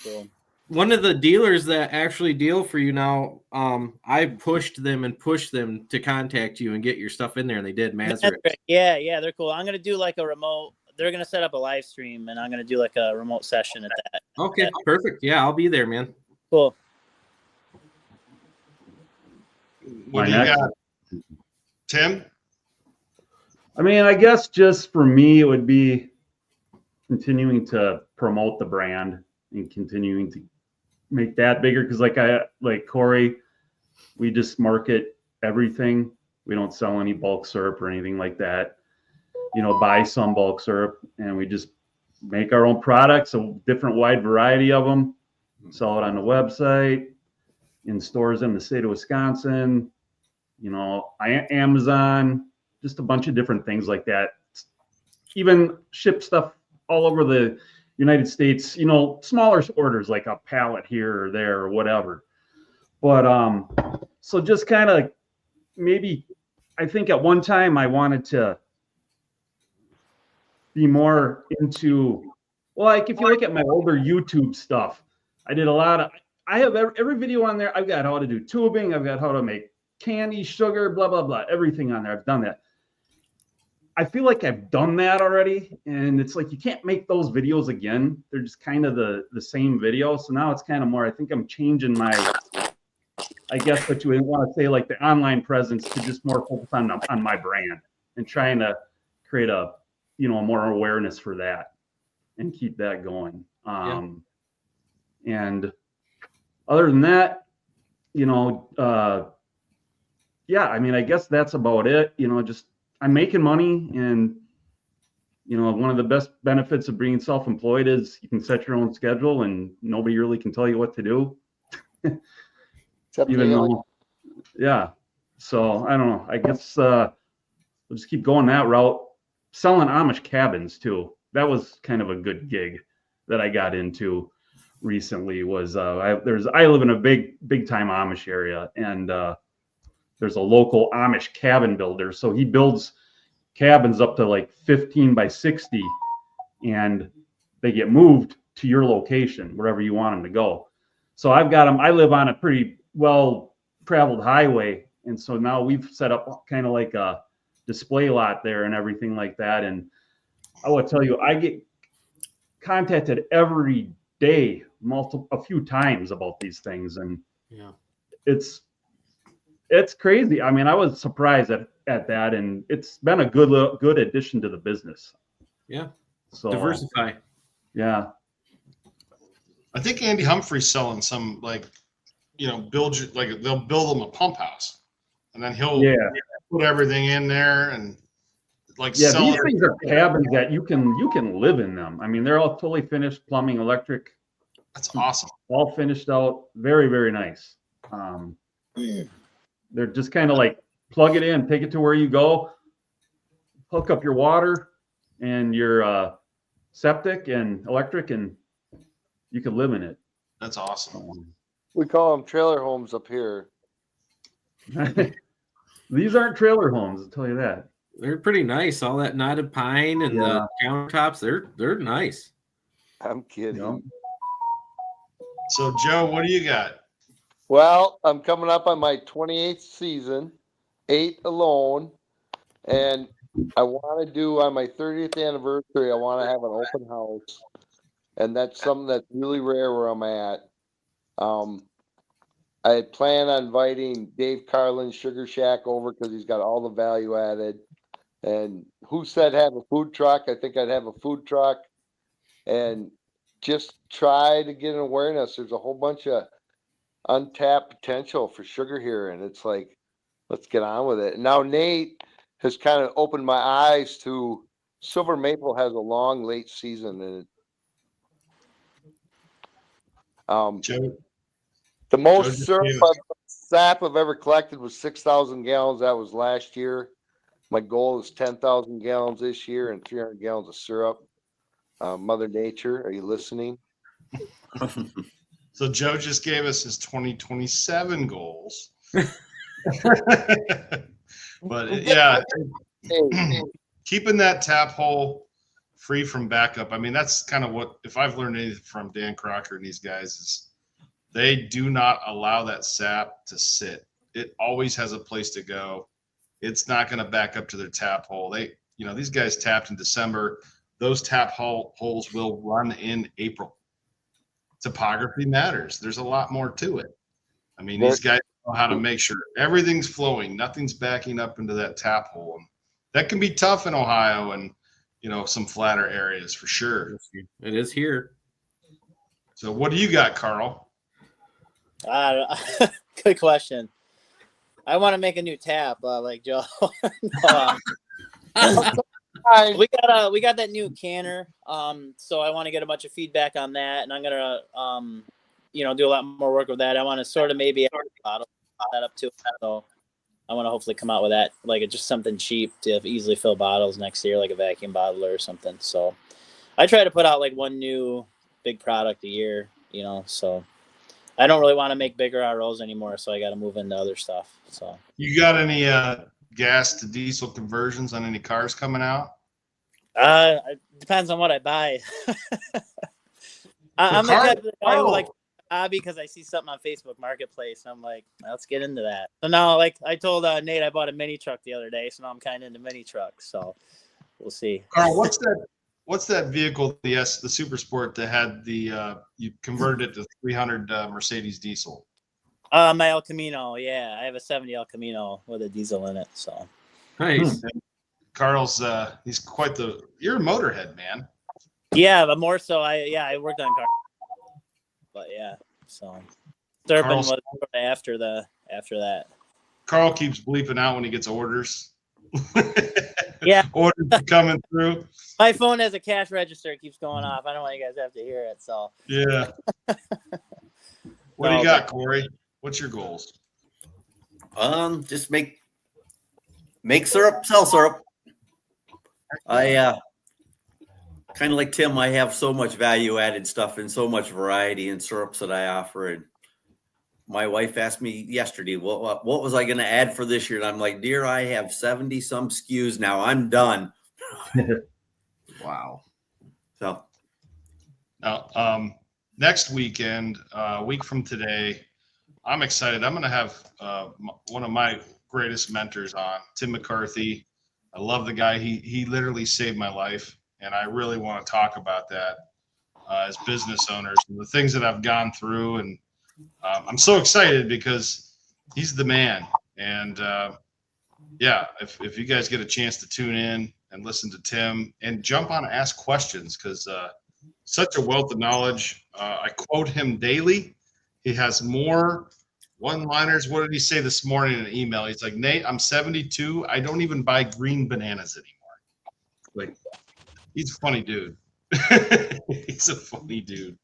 Cool. One of the dealers that actually deal for you now, I pushed them to contact you and get your stuff in there, and they did. Mazurek. Yeah, they're cool. I'm gonna do like a remote. They're gonna set up a live stream, and I'm gonna do like a remote session at that. Okay, perfect. Yeah, I'll be there, man. Cool. What do you got, Tim? I mean, I guess just for me, it would be continuing to promote the brand and continuing to make that bigger. Because like Corrie, we just market everything. We don't sell any bulk syrup or anything like that. You know, buy some bulk syrup, and we just make our own products, a different wide variety of them, sell it on the website, in stores in the state of Wisconsin, you know, Amazon, just a bunch of different things like that. Even ship stuff all over the United States, you know, smaller orders like a pallet here or there or whatever. But so just kind of maybe, I think at one time I wanted to be more into, well, like if you look at my older YouTube stuff, I did a lot of, I have every video on there. I've got how to do tubing. I've got how to make candy, sugar, blah, blah, blah, everything on there. I've done that. I feel like I've done that already. And it's like, you can't make those videos again. They're just kind of the same video. So now it's kind of more, I think I'm changing my, I guess what you would want to say, like the online presence to just more focus on my brand and trying to create a, you know, more awareness for that and keep that going. And other than that, you know, yeah, I mean, I guess that's about it. You know, just I'm making money, and you know, one of the best benefits of being self-employed is you can set your own schedule, and nobody really can tell you what to do. Even though, yeah. So I don't know. I guess we'll just keep going that route. Selling Amish cabins too. That was kind of a good gig that I got into recently. Was I live in a big time Amish area, and there's a local Amish cabin builder. So he builds cabins up to like 15 by 60, and they get moved to your location wherever you want them to go. So I've got them. I live on a pretty well traveled highway, and so now we've set up kind of like a display lot there and everything like that. And I will tell you, I get contacted every day, a few times about these things, and yeah, it's crazy. I mean, I was surprised at that, and it's been a good addition to the business. Yeah, so diversify. Yeah, I think Andy Humphrey's selling some, like, you know, they'll build them a pump house, and then he'll put everything in there and like Yeah, sell these it. things are cabins that you can live in them. I mean, they're all fully finished, plumbing, electric, That's awesome. all finished out. Very, very nice. They're just kind of like plug it in, take it to where you go, hook up your water and your septic and electric, and you can live in it. That's awesome. We call them trailer homes up here. These aren't trailer homes, I'll tell you that. They're pretty nice. All that knotted pine and the countertops, they're nice. I'm kidding. You know? So Joe, what do you got? Well, I'm coming up on my 28th season, 8 alone, and I want to do on my 30th anniversary. I want to have an open house, and that's something that's really rare where I'm at. I plan on inviting Dave Carlin's Sugar Shack over because he's got all the value added. And who said have a food truck? I think I'd have a food truck, and just try to get an awareness. There's a whole bunch of untapped potential for sugar here, and it's like, let's get on with it. And now Nate has kind of opened my eyes to silver maple has a long late season in it. Joe, The most just syrup gave us- sap I've ever collected was 6,000 gallons. That was last year. My goal is 10,000 gallons this year and 300 gallons of syrup. Mother Nature, are you listening? So Joe just gave us his 2027 goals. But yeah, keeping that tap hole free from backup. I mean, that's kind of what, if I've learned anything from Dan Crocker and these guys, is they do not allow that sap to sit. It always has a place to go. It's not going to back up to their tap hole. These guys tapped in December. Those tap holes will run in April. Topography matters. There's a lot more to it. I mean, these guys know how to make sure everything's flowing, nothing's backing up into that tap hole. And that can be tough in Ohio and some flatter areas for sure. It is here. So what do you got, Carl? Good question. I want to make a new tap, like Joe. We got that new canner. So I want to get a bunch of feedback on that, and I'm gonna do a lot more work with that. I want to sort of maybe bottle that up too. So I want to hopefully come out with that, like just something cheap to easily fill bottles next year, like a vacuum bottler or something. So I try to put out like one new big product a year, so I don't really want to make bigger ROs anymore. So I got to move into other stuff. So You got any gas to diesel conversions on any cars coming out? It depends on what I buy. I'm the type of guy who like hobby because I see something on Facebook Marketplace and I'm like, let's get into that. So now, like I told Nate, I bought a mini truck the other day, so now I'm kind of into mini trucks. So we'll see. Carl, what's that vehicle? The Super Sport that had the you converted it to 300 Mercedes diesel. My El Camino, yeah, I have a 70 El Camino with a diesel in it. So Nice. Carl's you're a motorhead, man. Yeah, but more so I worked on cars. But yeah, so Durbin was after that. Carl keeps bleeping out when he gets orders. Yeah. Orders coming through. My phone has a cash register. It keeps going off. I don't want you guys to have to hear it. So yeah. What do you got, Corey? What's your goals? Just make syrup, sell syrup. I kind of like Tim. I have so much value added stuff and so much variety in syrups that I offer. And my wife asked me yesterday, what was I going to add for this year? And I'm like, dear, I have 70 some SKUs now. I'm done. Wow. So now, next weekend, a week from today, I'm excited. I'm going to have one of my greatest mentors on, Tim McCarthy. I love the guy. He literally saved my life, and I really want to talk about that as business owners and the things that I've gone through. And I'm so excited because he's the man. And if you guys get a chance to tune in and listen to Tim and jump on and ask questions, because such a wealth of knowledge. I quote him daily. He has more One-liners. What did he say this morning in an email? He's like, Nate, I'm 72. I don't even buy green bananas anymore. Like, he's a funny dude. He's a funny dude.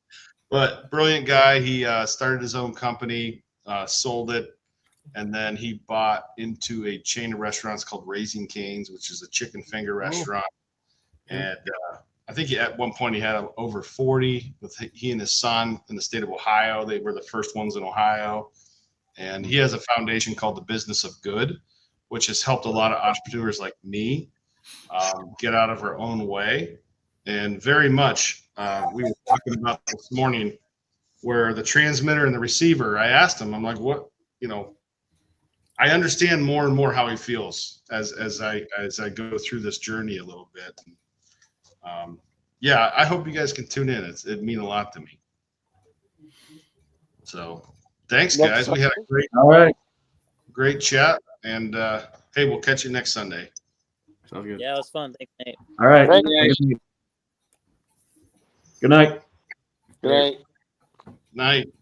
But brilliant guy. He started his own company, sold it, and then he bought into a chain of restaurants called Raising Cane's, which is a chicken finger restaurant. And I think at one point he had over 40 with he and his son in the state of Ohio. They were the first ones in Ohio. And he has a foundation called the Business of Good, which has helped a lot of entrepreneurs like me get out of our own way. And very much, we were talking about this morning where the transmitter and the receiver, I asked him, I'm like, what, I understand more and more how he feels as I go through this journey a little bit. Yeah, I hope you guys can tune in. It'd mean a lot to me. So thanks, guys. We had a great chat. And hey, we'll catch you next Sunday. Sounds good. Yeah, it was fun. Thanks, Nate. All right. Thank Good night. Good night. Night.